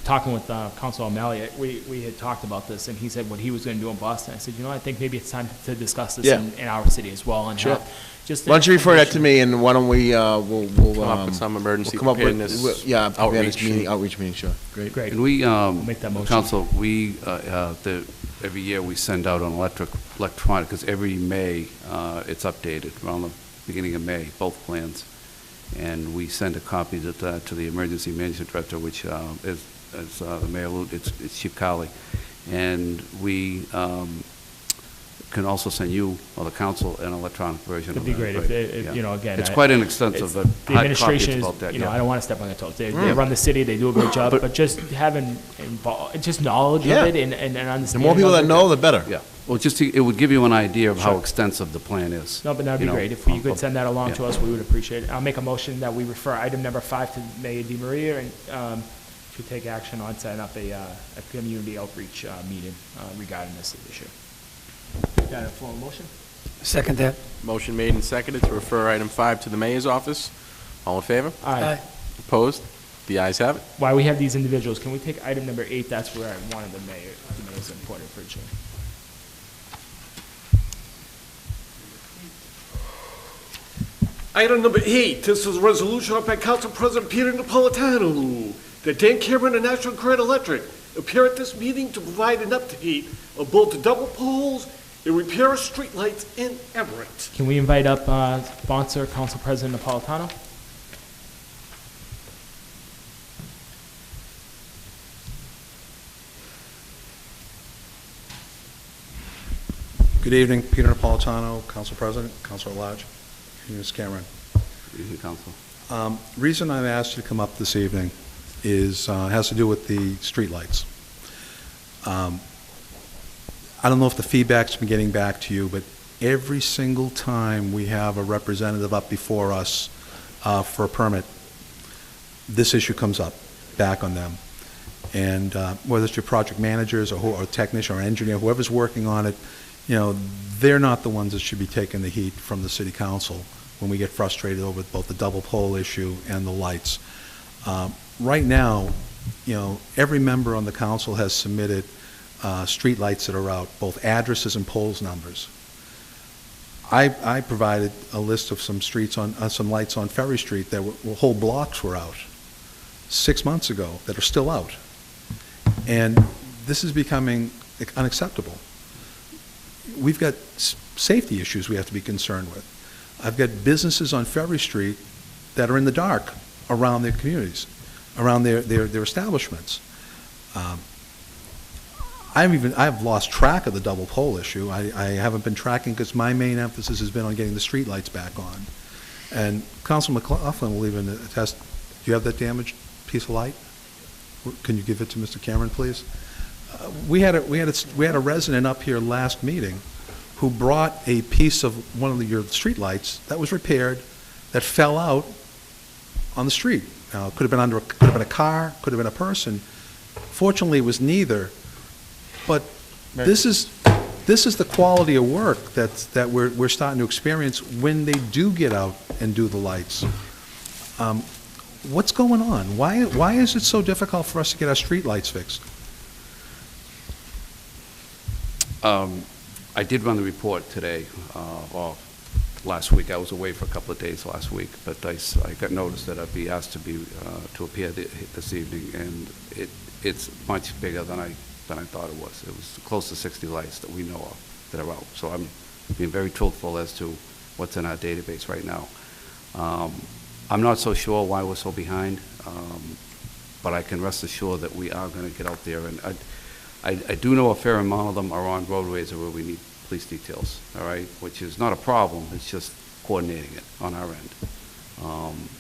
talking with Councilor O'Malley, we had talked about this, and he said what he was going to do in Boston. I said, I think maybe it's time to discuss this in our city as well. And sure. Why don't you refer that to me, and why don't we, we'll come up with some emergency preparedness outreach meeting, sure. Great. And we, we'll make that motion. Council, every year we send out an electronic, because every May, it's updated, around the beginning of May, both plans. And we send a copy to the Emergency Management Director, which is, as the Mayor alluded, it's Chief Colley. And we can also send you or the council an electronic version. It'd be great if again. It's quite an extensive. The administration is, I don't want to step on their toes. They run the city, they do a great job, but just having just knowledge of it and understanding. The more people that know, the better. Yeah. Well, it would give you an idea of how extensive the plan is. No, but that'd be great. If you could send that along to us, we would appreciate it. I'll make a motion that we refer item number 5 to Mayor DiMaria and to take action on setting up a community outreach meeting regarding this issue. Got a formal motion? Second that. Motion made and seconded to refer item 5 to the mayor's office. All in favor? Aye. Opposed? The ayes have it. While we have these individuals, can we take item number 8? That's where I wanted the mayor's important for each other. Item number 8, this is a resolution offered by Council President Peter Napolitano that Dan Cameron and National Grid Electric appear at this meeting to provide an update of both the double poles and repair of streetlights in Everett. Can we invite up sponsor, Council President Napolitano? Good evening, Peter Napolitano, Council President, Council at Large, Ms. Cameron. Good evening, Council. Reason I've asked you to come up this evening is, has to do with the streetlights. I don't know if the feedback's been getting back to you, but every single time we have a representative up before us for a permit, this issue comes up, back on them. And whether it's your project managers or technician or engineer, whoever's working on it, you know, they're not the ones that should be taking the heat from the city council when we get frustrated over both the double pole issue and the lights. Right now, you know, every member on the council has submitted street lights that are out, both addresses and poles numbers. I provided a list of some streets on, some lights on Ferry Street that whole blocks were out 6 months ago that are still out. And this is becoming unacceptable. We've got safety issues we have to be concerned with. I've got businesses on Ferry Street that are in the dark around their communities, around their establishments. I've lost track of the double pole issue. I haven't been tracking because my main emphasis has been on getting the street lights back on. And Councilman McLaughlin will even attest. Do you have that damaged piece of light? Can you give it to Mr. Cameron, please? We had a resident up here last meeting who brought a piece of one of your street lights that was repaired that fell out on the street. Now, it could have been a car, could have been a person. Fortunately, it was neither. But this is the quality of work that we're starting to experience when they do get out and do the lights. What's going on? Why is it so difficult for us to get our street lights fixed? I did run the report today, or last week. I was away for a couple of days last week, but I got notice that I'd be asked to appear this evening, and it's much bigger than I thought it was. It was close to 60 lights that we know of that are out. So I'm being very truthful as to what's in our database right now. I'm not so sure why we're so behind, but I can rest assured that we are going to get out there. And I do know a fair amount of them are on roadways where we need police details, all right, which is not a problem. It's just coordinating it on our end.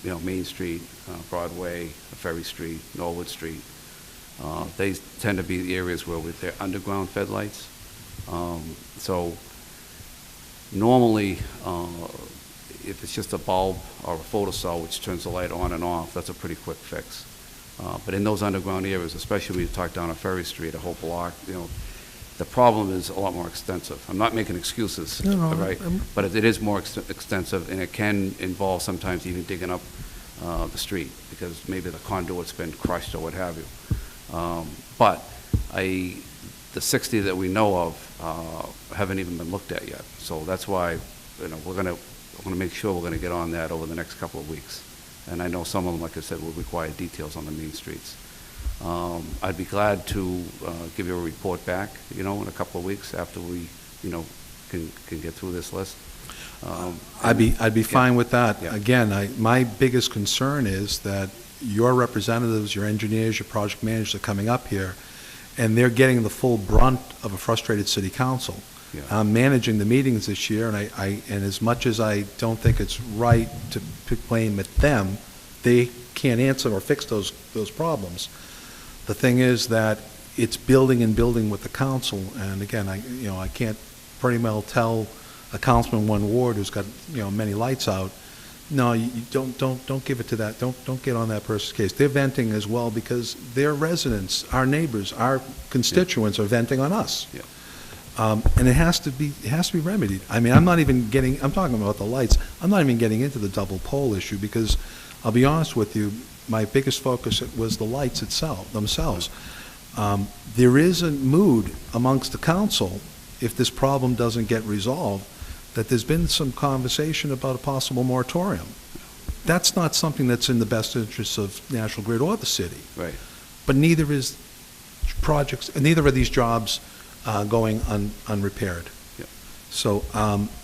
You know, Main Street, Broadway, Ferry Street, Norwood Street. They tend to be the areas where they're underground fed lights. So normally, if it's just a bulb or a photocell which turns the light on and off, that's a pretty quick fix. But in those underground areas, especially when you talk down on Ferry Street, a whole block, you know, the problem is a lot more extensive. I'm not making excuses, right? But it is more extensive, and it can involve sometimes even digging up the street because maybe the conduit's been crushed or what have you. But the 60 that we know of haven't even been looked at yet. So that's why, you know, we're going to make sure we're going to get on that over the next couple of weeks. And I know some of them, like I said, will require details on the main streets. I'd be glad to give you a report back, you know, in a couple of weeks after we, you know, can get through this list. I'd be fine with that. Yeah. Again, my biggest concern is that your representatives, your engineers, your project managers are coming up here, and they're getting the full brunt of a frustrated city council. Yeah. I'm managing the meetings this year, and and as much as I don't think it's right to blame at them, they can't answer or fix those problems. The thing is that it's building and building with the council, and again, I can't pretty well tell a councilman in one ward who's got, you know, many lights out, no, you don't give it to that. Don't get on that person's case. They're venting as well because their residents, our neighbors, our constituents are venting on us. Yeah. And it has to be remedied. I mean, I'm talking about the lights. I'm not even getting into the double pole issue because I'll be honest with you, my biggest focus was the lights themselves. There is a mood amongst the council, if this problem doesn't get resolved, that there's been some conversation about a possible moratorium. That's not something that's in the best interests of National Grid or the city. Right. But neither are these jobs going unrepaired. Yep. So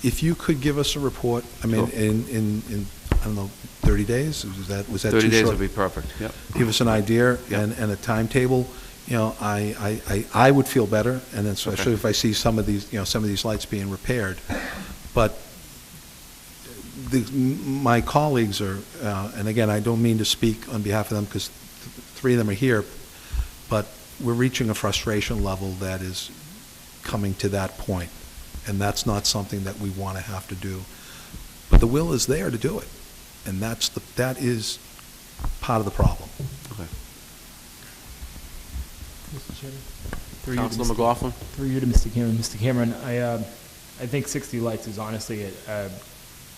if you could give us a report, I mean, Sure. in I don't know, 30 days? Was that 30 too days short? would be perfect, yep. Give us an idea Yep. and a timetable. I would feel better, and then especially if I see some of these lights being repaired. But my colleagues are, and again, I don't mean to speak on behalf of them because three of them are here, but we're reaching a frustration level that is coming to that point, and that's not something that we want to have to do. But the will is there to do it, and that is part of the problem. Okay. Mr. Chairman? Through you to Councilor Mr. McLaughlin? Through you to Mr. Cameron. Mr. Cameron, I think 60 lights is honestly a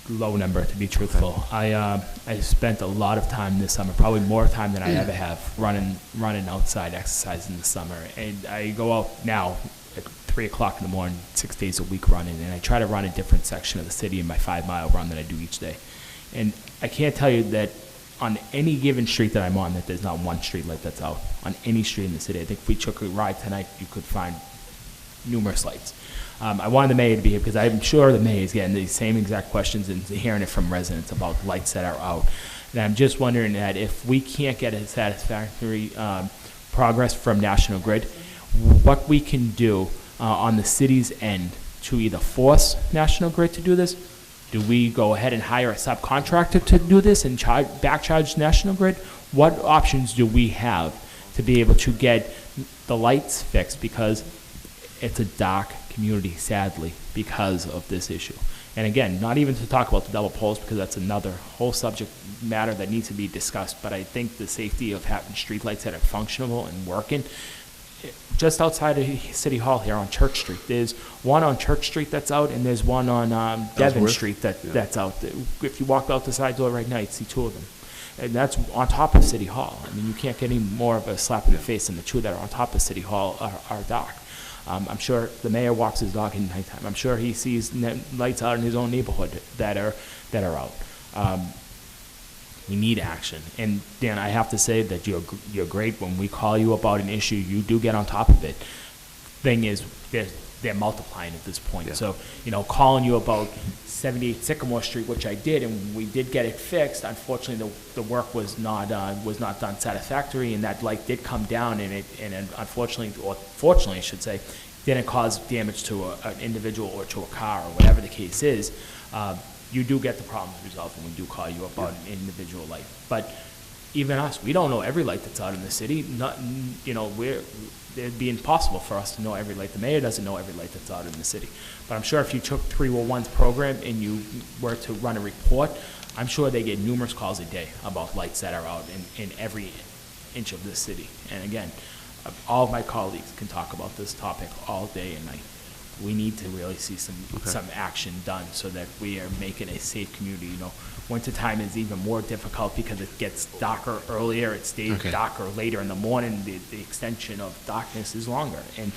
low number, to be truthful. I spent a lot of time this summer, probably more time than I ever have, running outside, exercising this summer. And I go out now at 3 o'clock in the morning, 6 days a week running, and I try to run a different section of the city in my 5-mile run that I do each day. And I can't tell you that on any given street that I'm on, that there's not one street light that's out on any street in the city. I think if we took a ride tonight, you could find numerous lights. I wanted the mayor to be here because I'm sure the mayor is getting the same exact questions and hearing it from residents about lights that are out. And I'm just wondering that if we can't get a satisfactory progress from National Grid, what we can do on the city's end to either force National Grid to do this. Do we go ahead and hire a subcontractor to do this and back charge National Grid? What options do we have to be able to get the lights fixed? Because it's a dark community, sadly, because of this issue. And again, not even to talk about the double poles, because that's another whole subject matter that needs to be discussed. But I think the safety of having streetlights that are functional and working, just outside of City Hall here on Church Street. There's one on Church Street that's out, and there's one on Devon Ellsworth? Street that's out. If you walk out the side door right now, you'd see two of them. And that's on top of City Hall. I mean, you can't get any more of a slap in the face than the two that are on top of City Hall are dark. I'm sure the mayor walks his dog in nighttime. I'm sure he sees lights out in his own neighborhood that are out. We need action. And Dan, I have to say that you're great. When we call you about an issue, you do get on top of it. Thing is, they're multiplying at this point. Yeah. So, calling you about 78 Sycamore Street, which I did, and we did get it fixed. Unfortunately, the work was not done satisfactory, and that light did come down, and unfortunately, or fortunately, I should say, didn't cause damage to an individual or to a car or whatever the case is. You do get the problems resolved when we do call you about an individual light. But even us, we don't know every light that's out in the city. It'd be impossible for us to know every light. The mayor doesn't know every light that's out in the city. But I'm sure if you took 311's program and you were to run a report, I'm sure they get numerous calls a day about lights that are out in every inch of this city. And again, all of my colleagues can talk about this topic all day and night. We need to really see some action done so that we are making a safe community. Wintertime is even more difficult because it gets darker earlier, it stays darker later in the morning. The extension of darkness is longer. And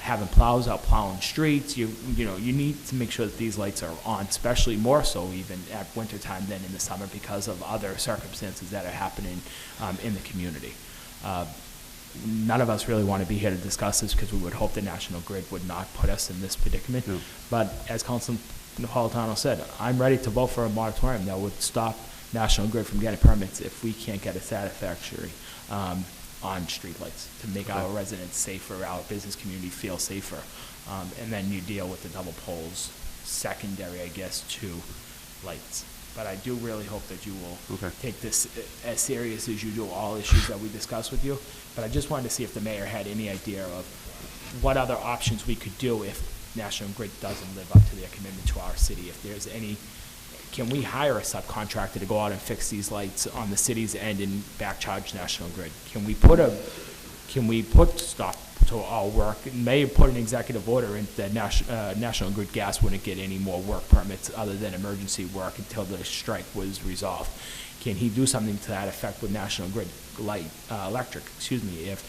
having plows out plowing streets, you need to make sure that these lights are on, especially more so even at wintertime than in the summer because of other circumstances that are happening in the community. None of us really want to be here to discuss this because we would hope the National Grid would not put us in this predicament. No. But as Councilman Napolitano said, I'm ready to vote for a moratorium that would stop National Grid from getting permits if we can't get a satisfactory on streetlights to make our residents safer, our business community feel safer. And then you deal with the double poles, secondary, I guess, to lights. But I do really hope that you will take this as serious as you do all issues that we discuss with you. But I just wanted to see if the mayor had any idea of what other options we could do if National Grid doesn't live up to their commitment to our city. If there's any, can we hire a subcontractor to go out and fix these lights on the city's end and back charge National Grid? Can we put stop to all work? It may put an executive order in that National Grid Gas wouldn't get any more work permits other than emergency work until the strike was resolved. Can he do something to that effect with National Grid Electric, if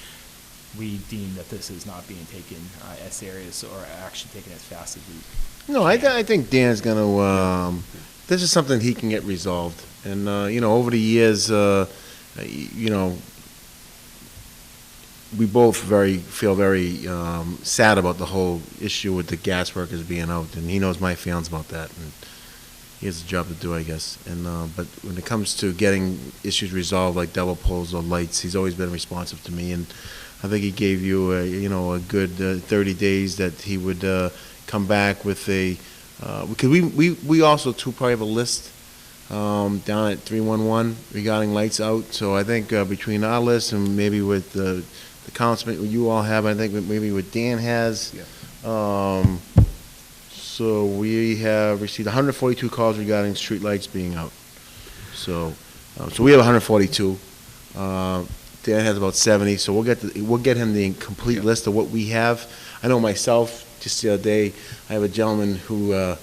we deem that this is not being taken as serious or action taken as fast as No, I think Dan's gonna, this is something he can get resolved. And, over the years, we both feel very sad about the whole issue with the gas workers being out, and he knows my feelings about that, and he has a job to do, I guess. And but when it comes to getting issues resolved, like double poles or lights, he's always been responsive to me, and I think he gave you a good 30 days that he would come back with a, because we also too probably have a list down at 311 regarding lights out. So I think between our list and maybe with the councilman you all have, I think maybe what Dan has. So we have received 142 calls regarding street lights being out. So we have 142. Dan has about 70. So we'll get him the complete list of what we have. I know myself. Just the other day, I have a gentleman who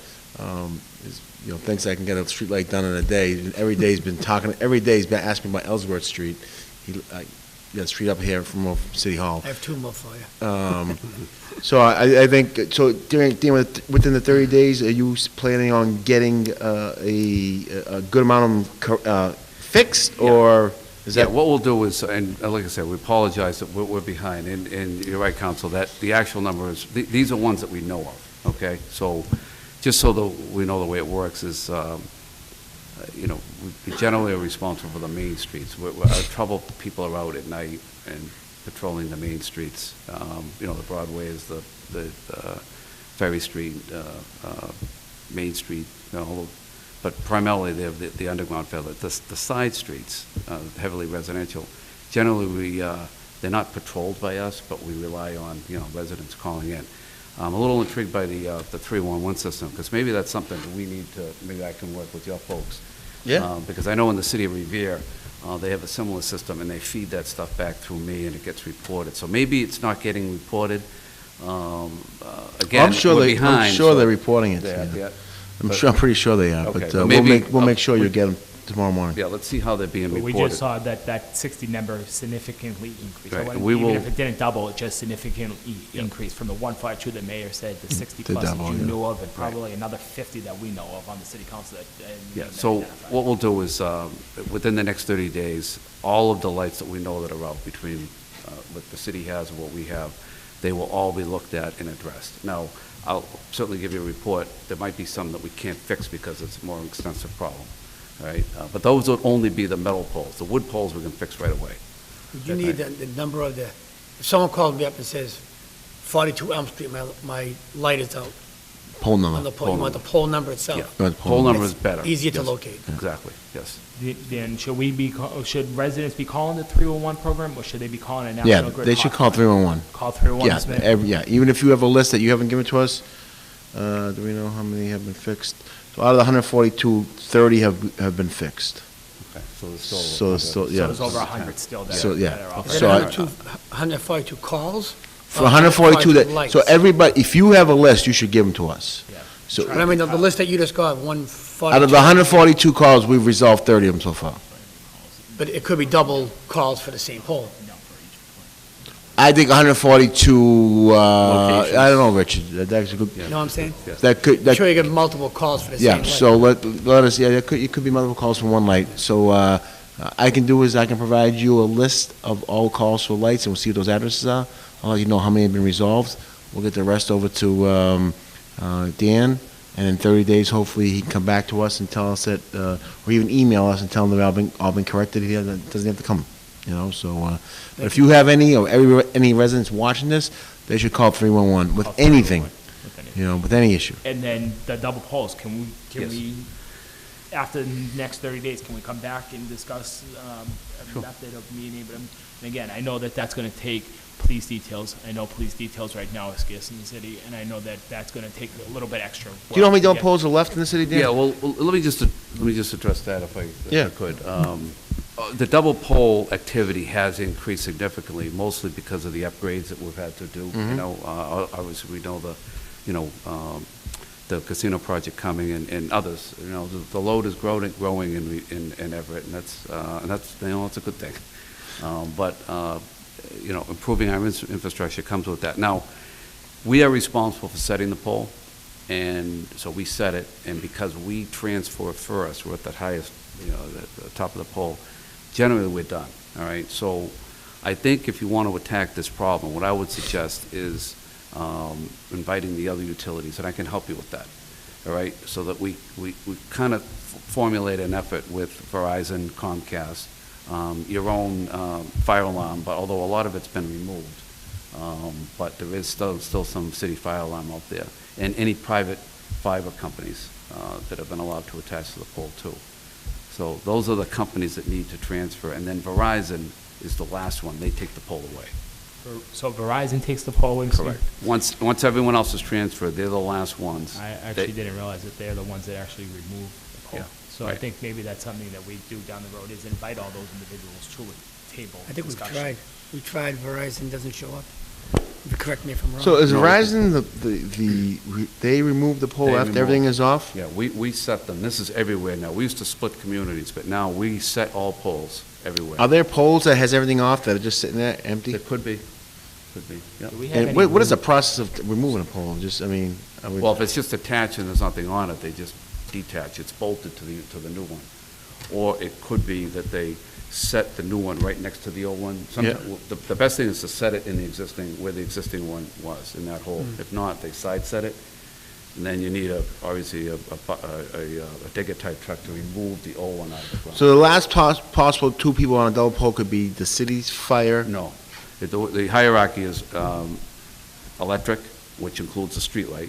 thinks I can get a street light done in a day. And every day he's been asking about Ellsworth Street. He got a street up here from City Hall. I have two more for you. So I think, within the 30 days, are you planning on getting a good amount of them fixed, or is that? Yeah, what we'll do is, and like I said, we apologize that we're behind, and you're right, Council, that the actual number is, these are ones that we know of, okay? So, just so that we know the way it works is, we generally are responsible for the main streets. Our trouble people are out at night and patrolling the main streets. The Broadways, the Ferry Street, Main Street, but primarily they have the underground failure. The side streets, heavily residential, generally they're not patrolled by us, but we rely on, residents calling in. I'm a little intrigued by the 311 system, because maybe that's something that we need to, maybe I can work with your folks. Yeah. Because I know in the city of Revere, they have a similar system, and they feed that stuff back through me, and it gets reported. So maybe it's not getting reported. Again, I'm sure we're behind. I'm sure they're reporting it. Yeah. I'm pretty sure they are. Okay, But but maybe- we'll make sure you get them tomorrow morning. Yeah, let's see how they're being But we reported. just saw that 60 number significantly increased. Right, So and we even will- if it didn't double, it just significantly increased from the 152 the mayor said, the 60 To plus that double, you yeah. knew of, and probably another 50 that we know of on the city council that. Yeah, so what we'll do is, within the next 30 days, all of the lights that we know that are out between what the city has and what we have, they will all be looked at and addressed. Now, I'll certainly give you a report. There might be some that we can't fix because it's a more extensive problem, all right? But those would only be the metal poles. The wood poles we can fix right away. Would you need the number of if someone calls me up and says, 42 Elm Street, my light is out Poll on number. the pole, you want the pole number itself? Yeah, Right, pole number It's is better. easier to Yes. locate. Exactly, yes. Then should residents be calling the 311 program, or should they be calling a Yeah, National Grid? they should call 311. Call 311. Yeah, Smith? even if you have a list that you haven't given to us, do we know how many have been fixed? So out of the 142, 30 have been fixed. Okay, so there's still. So there's still, So yeah. there's over 100 still that So, are yeah. that are off. Is So that I- 142 calls? For 142, lights? so everybody, if you have a list, you should give them to us. Yeah. So But I mean, the list that you just got, 142. out of the 142 calls, we've resolved 30 of them so far. But it could be double calls for the same pole. I think 142, I don't know, Richard, that's a good, You know what I'm saying? that could, I'm sure you get multiple calls for the same yeah, light. so let us, yeah, it could be multiple calls for one light. So, I can do is I can provide you a list of all calls for lights, and we'll see what those addresses are. I'll let you know how many have been resolved. We'll get the rest over to, Dan, and in 30 days, hopefully, he can come back to us and tell us that, or even email us and tell him they've all been corrected. He doesn't have to come, so, but if you have any, or any residents watching this, they should call 311 with Call anything, 311 with any issue. And then the double poles, can Yes. we, after the next 30 days, can we come back and discuss a method of meeting? But, and again, I know that that's going to take police details. I know police details right now is scarce in the city, and I know that that's going to take a little bit extra. Do you know how many work to double get- poles are left in the city, Dan? Yeah, well, let me just address that if I Yeah. could. The double pole activity has increased significantly, mostly because of the upgrades that we've had to do. Obviously, we know the casino project coming and others. The load is growing in Everett, and that's it's a good thing. But improving our infrastructure comes with that. Now, we are responsible for setting the pole. And so we set it, and because we transfer first, we're at the highest, the top of the pole, generally we're done, all right? So I think if you want to attack this problem, what I would suggest is inviting the other utilities, and I can help you with that, all right? So that we kind of formulate an effort with Verizon, Comcast, your own fire alarm, but although a lot of it's been removed, but there is still some city fire alarm out there, and any private fiber companies that have been allowed to attach to the pole too. So those are the companies that need to transfer, and then Verizon is the last one. They take the pole away. So Verizon takes the pole away? Correct. Once everyone else is transferred, they're the last ones. I actually didn't realize that they're the ones that actually remove the pole. Yeah, So I right. think maybe that's something that we do down the road, is invite all those individuals to a table I think discussion. we tried Verizon, doesn't show up. Correct me if I'm wrong. So is No. Verizon, they remove the pole They after remove. everything is off? Yeah, we set them. This is everywhere now. We used to split communities, but now we set all poles everywhere. Are there poles that has everything off that are just sitting there empty? There could be, yeah. Do we have any And what is the room- process of removing a pole? Just, I mean, are we? Well, if it's just attached and there's nothing on it, they just detach. It's bolted to the new one. Or it could be that they set the new one right next to the old one. Yeah. The best thing is to set it in the existing, where the existing one was, in that hole. If not, they side set it, and then you need obviously a digger-type truck to remove the old one out of the ground. So the last possible two people on a double pole could be the city's fire? No. The hierarchy is electric, which includes the streetlight,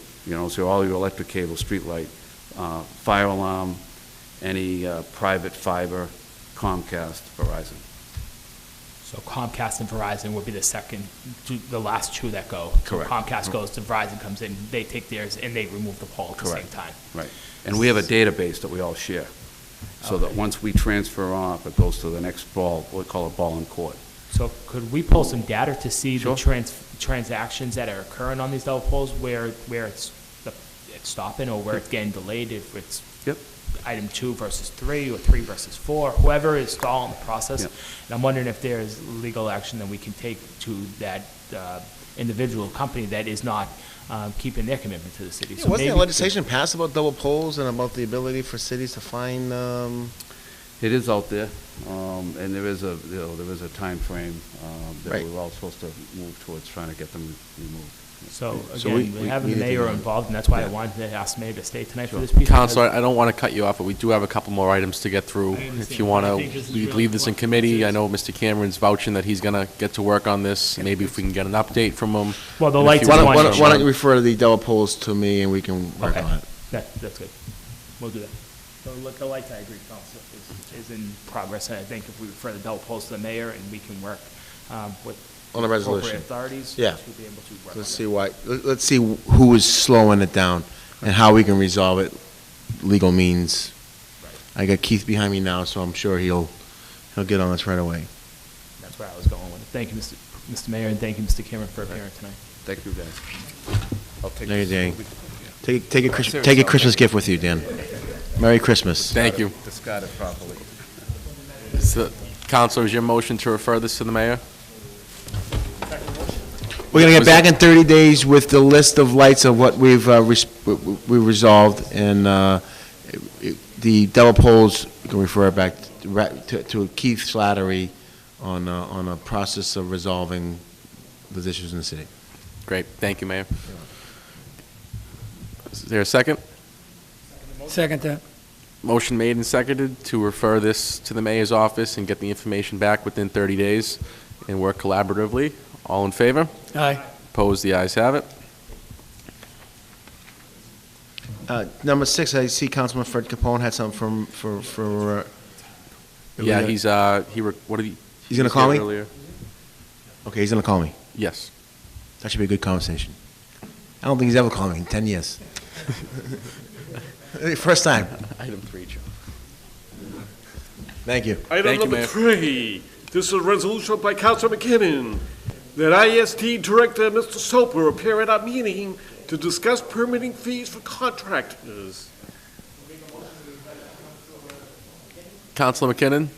so all your electric cable, streetlight, fire alarm, any private fiber, Comcast, Verizon. So Comcast and Verizon would be the last two that go. So Correct. Comcast goes to Verizon, comes in, they take theirs, and they remove the pole at the same Correct. time. Right. And we have a database that we all share, so that once we transfer off, it goes to the next ball, we call it ball in court. So could we pull some data to see the Sure. transactions that are occurring on these double poles, where it's stopping, or where it's getting delayed, if it's Yep. item 2 versus 3, or 3 versus 4, whoever is stalling the process? Yep. And I'm wondering if there's legal action that we can take to that individual company that is not keeping their commitment to the city. So Wasn't there maybe- legislation passed about double poles and about the ability for cities to fine, It is out there, and there is a timeframe that Right. we're all supposed to move towards trying to get them removed. So So again, we having the need to mayor do- involved, and that's why I Yeah. wanted to ask the mayor to stay tonight for Sure. this piece. Counselor, I don't want to cut you off, but we do have a couple more items to get through. I understand, If you but want I to think this is really leave this in important. committee, I know Mr. Cameron's vouching that he's going to get to work on this. Maybe if we can get an update from him. Well, the in a lights few is months. one why issue. don't you refer the double poles to me and we can work Okay. on it? That's good. We'll do that. The lights, I agree, Council, is in progress, and I think if we refer the double poles to the mayor, and we can work with On the resolution. appropriate authorities, Yeah. to be able to work on Let's that. see let's see who is slowing it down and how we can resolve it, legal means. I got Keith behind me now, so I'm sure he'll get on this right away. That's where I was going with it. Thank you, Mr. Mayor, and thank you, Mr. Cameron, for appearing tonight. Thank you, guys. I'll take There you this. go. Take a Christmas gift with you, Dan. Merry Christmas. Thank you. Discard it properly. Counselor, is your motion to refer this to the mayor? We're gonna get back in 30 days with the list of lights of what we've we resolved, and the double poles, we can refer it back to Keith Slattery on a process of resolving those issues in the city. Great, thank you, Mayor. Is there a second? Second that. Motion made and seconded to refer this to the mayor's office and get the information back within 30 days and work collaboratively. All in favor? Aye. Opposed? The ayes have it. Number 6, I see Councilman Fred Capone had something for. Yeah, what did he? He's gonna was call here me? earlier. Okay, he's gonna call me. Yes. That should be a good conversation. I don't think he's ever called me in 10 years. First time. Item 3, Joe. Thank you. Item Thank you, number Mayor. 3, this is a resolution by Councilor McKinnon that ISD Director Mr. Soper appear at our meeting to discuss permitting fees for contractors. Counselor McKinnon?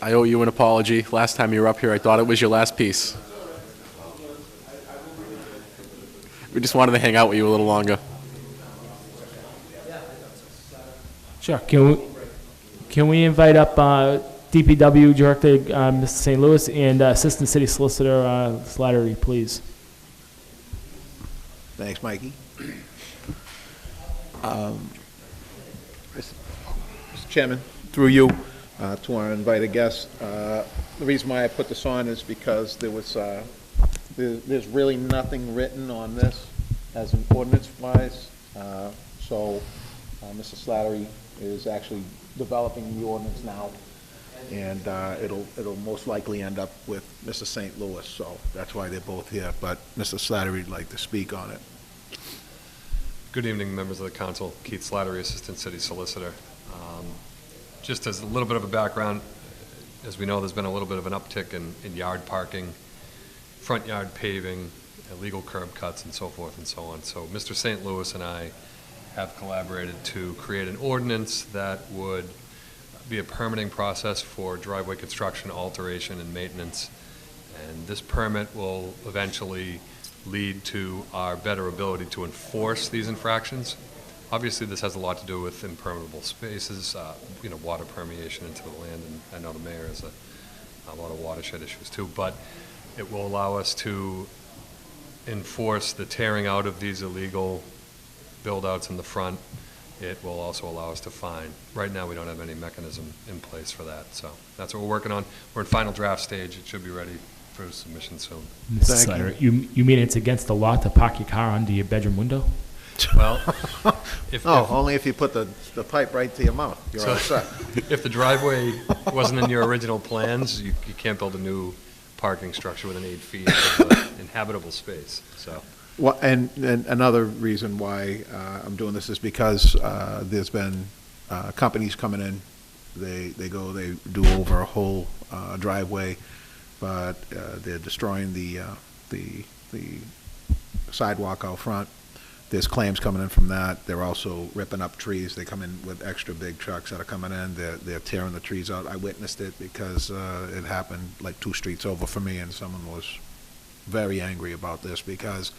I owe you an apology. Last time you were up here, I thought it was your last piece. We just wanted to hang out with you a little longer. Sure. Can we invite up DPW Director Mr. St. Louis and Assistant City Solicitor Slattery, please? Thanks, Mikey. Mr. Chairman, through you, to want to invite a guest. The reason why I put this on is because there was, there's really nothing written on this as an ordinance-wise. So Mr. Slattery is actually developing the ordinance now, and it'll most likely end up with Mr. St. Louis, so that's why they're both here. But Mr. Slattery would like to speak on it. Good evening, members of the council. Keith Slattery, Assistant City Solicitor. Just as a little bit of a background, as we know, there's been a little bit of an uptick in yard parking, front yard paving, illegal curb cuts, and so forth and so on. So Mr. St. Louis and I have collaborated to create an ordinance that would be a permitting process for driveway construction, alteration, and maintenance. And this permit will eventually lead to our better ability to enforce these infractions. Obviously, this has a lot to do with impermeable spaces, water permeation into the land, and I know the mayor has a lot of watershed issues too, but it will allow us to enforce the tearing out of these illegal build-outs in the front. It will also allow us to fine. Right now, we don't have any mechanism in place for that, so that's what we're working on. We're in final draft stage. It should be ready for submission soon. Mr. Slattery, you mean it's against the law to park your car under your bedroom window? Well, only if you put the pipe right to your mouth. You're all set. If the driveway wasn't in your original plans, you can't build a new parking structure within 8 feet of inhabitable space, so. Well, and another reason why I'm doing this is because there's been companies coming in. They do over a whole driveway, but they're destroying the sidewalk out front. There's claims coming in from that. They're also ripping up trees. They come in with extra big trucks that are coming in. They're tearing the trees out. I witnessed it because it happened like 2 streets over from me, and someone was very angry about this because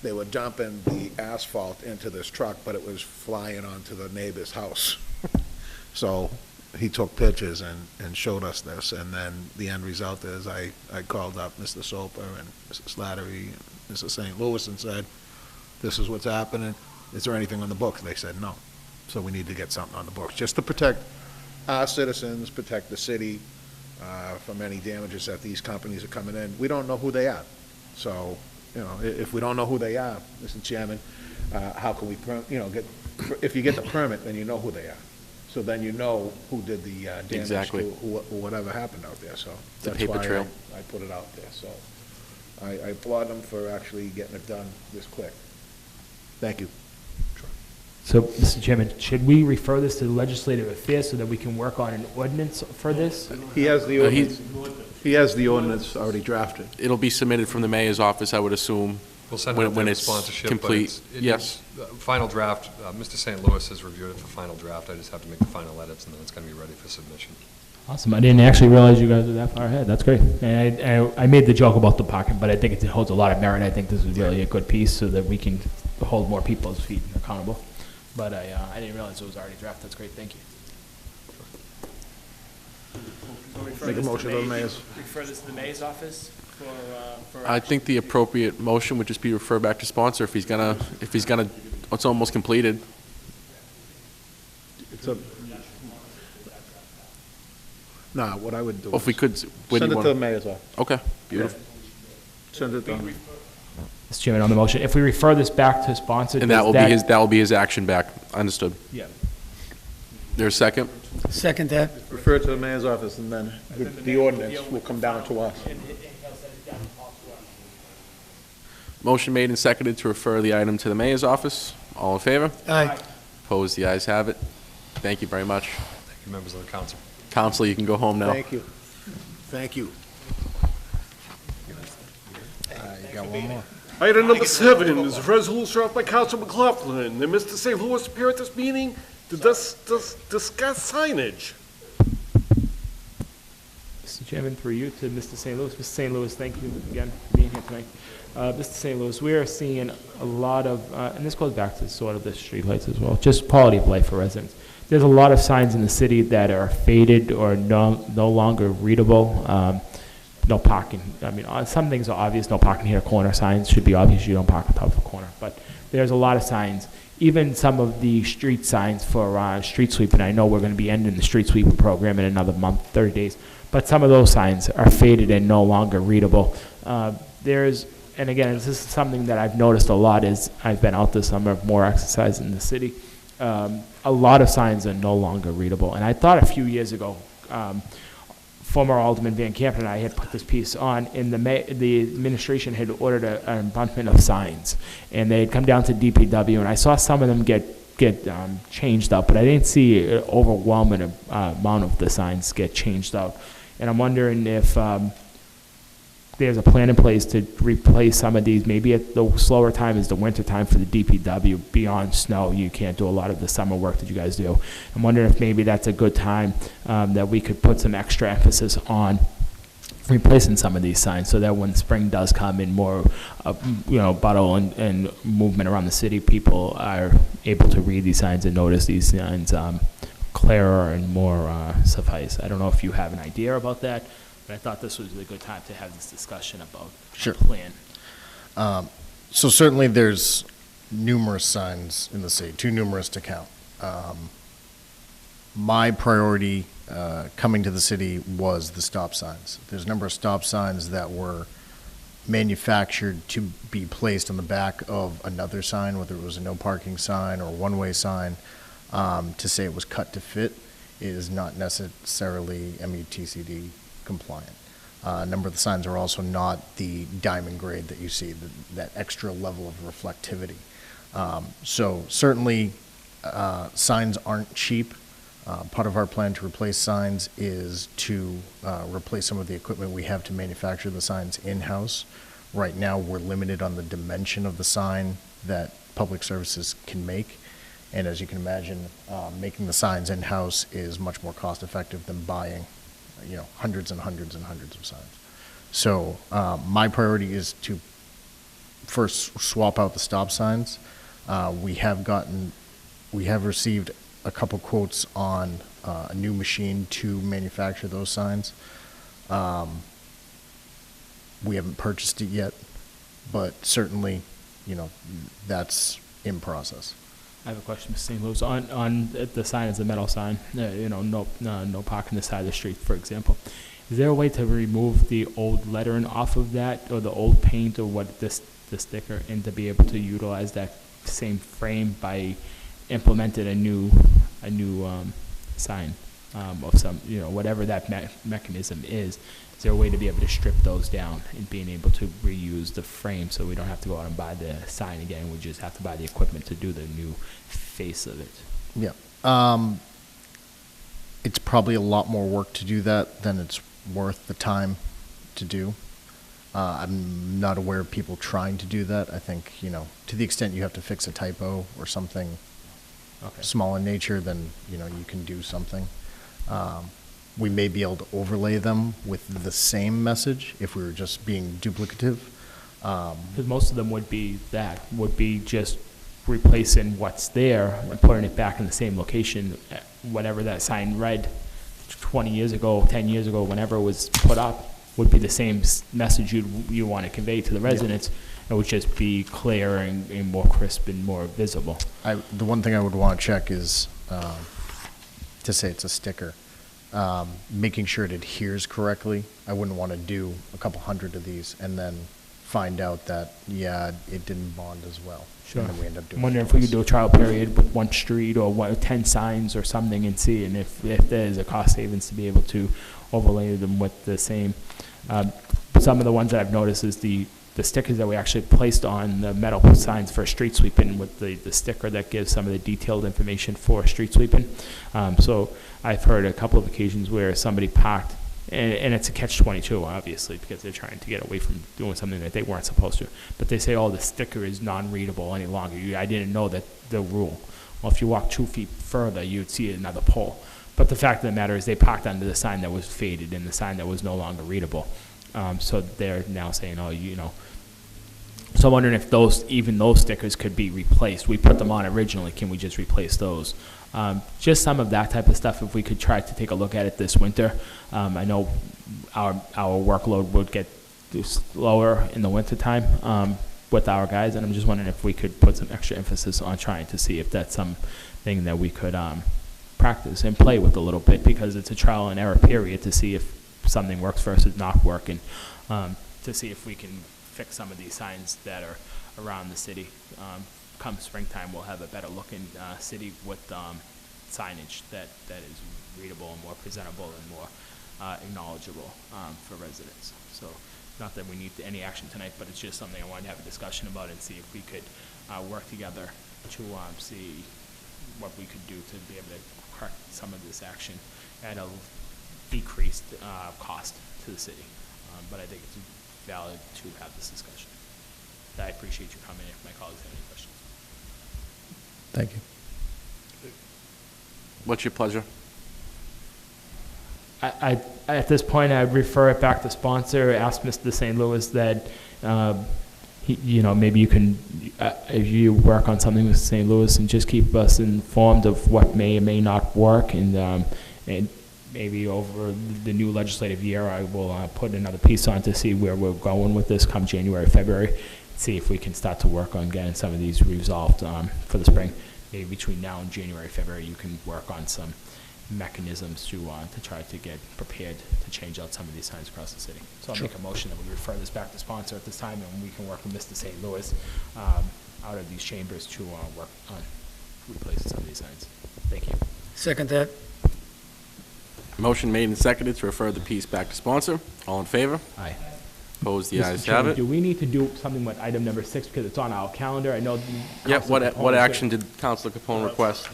they were dumping the asphalt into this truck, but it was flying onto the neighbor's house. So he took pictures and showed us this, and then the end result is I called up Mr. Soper and Mr. Slattery and Mr. St. Louis and said, this is what's happening. Is there anything on the books? They said no. So we need to get something on the books, just to protect our citizens, protect the city from any damages that these companies are coming in. We don't know who they are. So, if we don't know who they are, Mr. Chairman, how can we, if you get the permit, then you know who they are. So then you know who did the damage Exactly. to whatever happened out there. So The that's paper why trail. I put it out there. So I applaud them for actually getting it done this quick. Thank you. So, Mr. Chairman, should we refer this to legislative affairs so that we can work on an ordinance for this? He has the ordinance. He has the ordinance already drafted. It'll be submitted from the mayor's office, I would assume, We'll send it out when to it's sponsorship. complete. But Yes. final draft, Mr. St. Louis has reviewed it for final draft. I just have to make the final edits, and then it's going to be ready for submission. Awesome. I didn't actually realize you guys were that far ahead. That's great. And I made the joke about the parking, but I think it holds a lot of merit. I think this is really a good piece so that we can hold more people's feet accountable. But I didn't realize it was already drafted. That's great. Thank you. Make a motion to the mayor's. Refer this to the mayor's office for I think the appropriate motion would just be refer back to sponsor if he's gonna, it's almost completed. What I would do. Or if we could, where do Send you it to the want? mayor's office. Okay, beautiful. Send it to him. Mr. Chairman, on the motion, if we refer this back to sponsor, And that will be his action back. Understood. Yeah. There's a second? Second that. Refer it to the mayor's office, and then the ordinance will come down to us. Motion made and seconded to refer the item to the mayor's office. All in favor? Aye. Opposed? The ayes have it. Thank you very much. Thank you, members of the council. Council, you can go home now. Thank you. Thank you. You got one more. Item number 7 is a resolution offered by Council McLaughlin that Mr. St. Louis appear at this meeting to discuss signage. Mr. Chairman, through you to Mr. St. Louis. Mr. St. Louis, thank you again for being here tonight. Mr. St. Louis, we are seeing a lot of, and this goes back to sort of the streetlights as well, just quality of life for residents. There's a lot of signs in the city that are faded or no longer readable. No parking. I mean, some things are obvious. No parking here. Corner signs should be obvious. You don't park on top of a corner. But there's a lot of signs. Even some of the street signs for street sweeping. I know we're going to be ending the street sweeping program in another month, 30 days. But some of those signs are faded and no longer readable. And again, this is something that I've noticed a lot as I've been out this summer, more exercise in the city. A lot of signs are no longer readable. And I thought a few years ago, former Alderman Van Camp and I had put this piece on, and the administration had ordered an abundance of signs, and they had come down to DPW, and I saw some of them get changed out, but I didn't see an overwhelming amount of the signs get changed out. And I'm wondering if there's a plan in place to replace some of these. Maybe at the slower time is the winter time for the DPW. Beyond snow, you can't do a lot of the summer work that you guys do. I'm wondering if maybe that's a good time that we could put some extra emphasis on replacing some of these signs, so that when spring does come and more, battle and movement around the city, people are able to read these signs and notice these signs clearer and more suffice. I don't know if you have an idea about that, but I thought this was a good time to have this discussion about Sure. a plan. So certainly there's numerous signs in the city, too numerous to count. My priority coming to the city was the stop signs. There's a number of stop signs that were manufactured to be placed on the back of another sign, whether it was a no parking sign or one-way sign, to say it was cut to fit is not necessarily MUTCD compliant. A number of the signs are also not the diamond grade that you see, that extra level of reflectivity. So certainly signs aren't cheap. Part of our plan to replace signs is to replace some of the equipment we have to manufacture the signs in-house. Right now, we're limited on the dimension of the sign that Public Services can make. And as you can imagine, making the signs in-house is much more cost-effective than buying, hundreds and hundreds and hundreds of signs. So my priority is to first swap out the stop signs. We have received a couple quotes on a new machine to manufacture those signs. We haven't purchased it yet, but certainly, that's in process. I have a question, Mr. St. Louis. On the sign is a metal sign, no parking this side of the street, for example. Is there a way to remove the old lettering off of that, or the old paint, or the sticker, and to be able to utilize that same frame by implementing a new sign of some, whatever that mechanism is? Is there a way to be able to strip those down and being able to reuse the frame so we don't have to go out and buy the sign again? We just have to buy the equipment to do the new face of it. Yeah. It's probably a lot more work to do that than it's worth the time to do. I'm not aware of people trying to do that. I think, to the extent you have to fix a typo or something small in nature, then, you can do something. We may be able to overlay them with the same message if we were just being duplicative. Because most of them would be just replacing what's there and putting it back in the same location. Whatever that sign read 20 years ago, 10 years ago, whenever it was put up, would be the same message you want to convey to the residents. It would just be clear and more crisp and more visible. The one thing I would want to check is to say it's a sticker. Making sure it adheres correctly. I wouldn't want to do a couple hundred of these and then find out that, it didn't bond as well. Sure. And then we end up doing I'm wondering if we could do a trial period with one street or 10 signs or something and see, and if there's a cost savings to be able to overlay them with the same. Some of the ones that I've noticed is the stickers that we actually placed on the metal signs for street sweeping with the sticker that gives some of the detailed information for street sweeping. So I've heard a couple of occasions where somebody parked, and it's a catch-22, obviously, because they're trying to get away from doing something that they weren't supposed to. But they say, the sticker is non-readable any longer. I didn't know that the rule. Well, if you walk 2 feet further, you'd see another pole. But the fact of the matter is they parked under the sign that was faded and the sign that was no longer readable. So they're now saying, So I'm wondering if even those stickers could be replaced. We put them on originally, can we just replace those? Just some of that type of stuff, if we could try to take a look at it this winter. I know our workload would get slower in the wintertime with our guys, and I'm just wondering if we could put some extra emphasis on trying to see if that's something that we could practice and play with a little bit, because it's a trial and error period to see if something works versus not working, to see if we can fix some of these signs that are around the city. Come springtime, we'll have a better looking city with signage that is readable and more presentable and more acknowledgeable for residents. So not that we need any action tonight, but it's just something I wanted to have a discussion about and see if we could work together to see what we could do to be able to correct some of this action at a decreased cost to the city. But I think it's valid to have this discussion. I appreciate you coming if my colleagues have any questions. Thank you. What's your pleasure? At this point, I'd refer it back to sponsor, ask Mr. St. Louis that, maybe you can, if you work on something with St. Louis, and just keep us informed of what may or may not work, and maybe over the new legislative year, I will put another piece on to see where we're going with this come January, February, see if we can start to work on getting some of these resolved for the spring. Maybe between now and January, February, you can work on some mechanisms to try to get prepared to change out some of these signs across the city. So I'll make a motion that we refer this back to sponsor at this time, and we can work with Mr. St. Louis out of these chambers to work on replacing some of these signs. Thank you. Second that. Motion made and seconded to refer the piece back to sponsor. All in favor? Aye. Opposed? The Mr. ayes have Chairman, it. do we need to do something with item number 6 because it's on our calendar? I know. Yep, Councilor what Capone action did Councilor Capone request?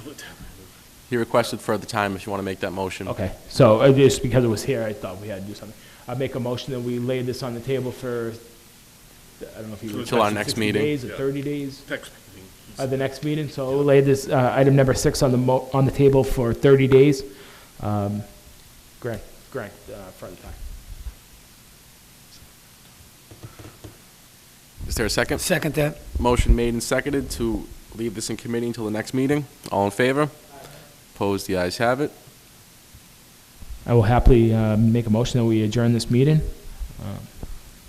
He requested further time if you want to make that motion. Okay, so just because it was here, I thought we had to do something. I'll make a motion that we lay this on the table for, I don't know if you. Until our next 60 meeting. days or 30 days? Next meeting. The next meeting, so we'll lay this, item number 6 on the table for 30 days. Grant further time. Is there a second? Second that. Motion made and seconded to leave this in committee until the next meeting. All in favor? Opposed? The ayes have it. I will happily make a motion that we adjourn this meeting.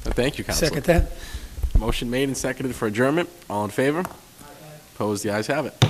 Thank you, Councilor. Second that. Motion made and seconded for adjournment. All in favor? Opposed? The ayes have it.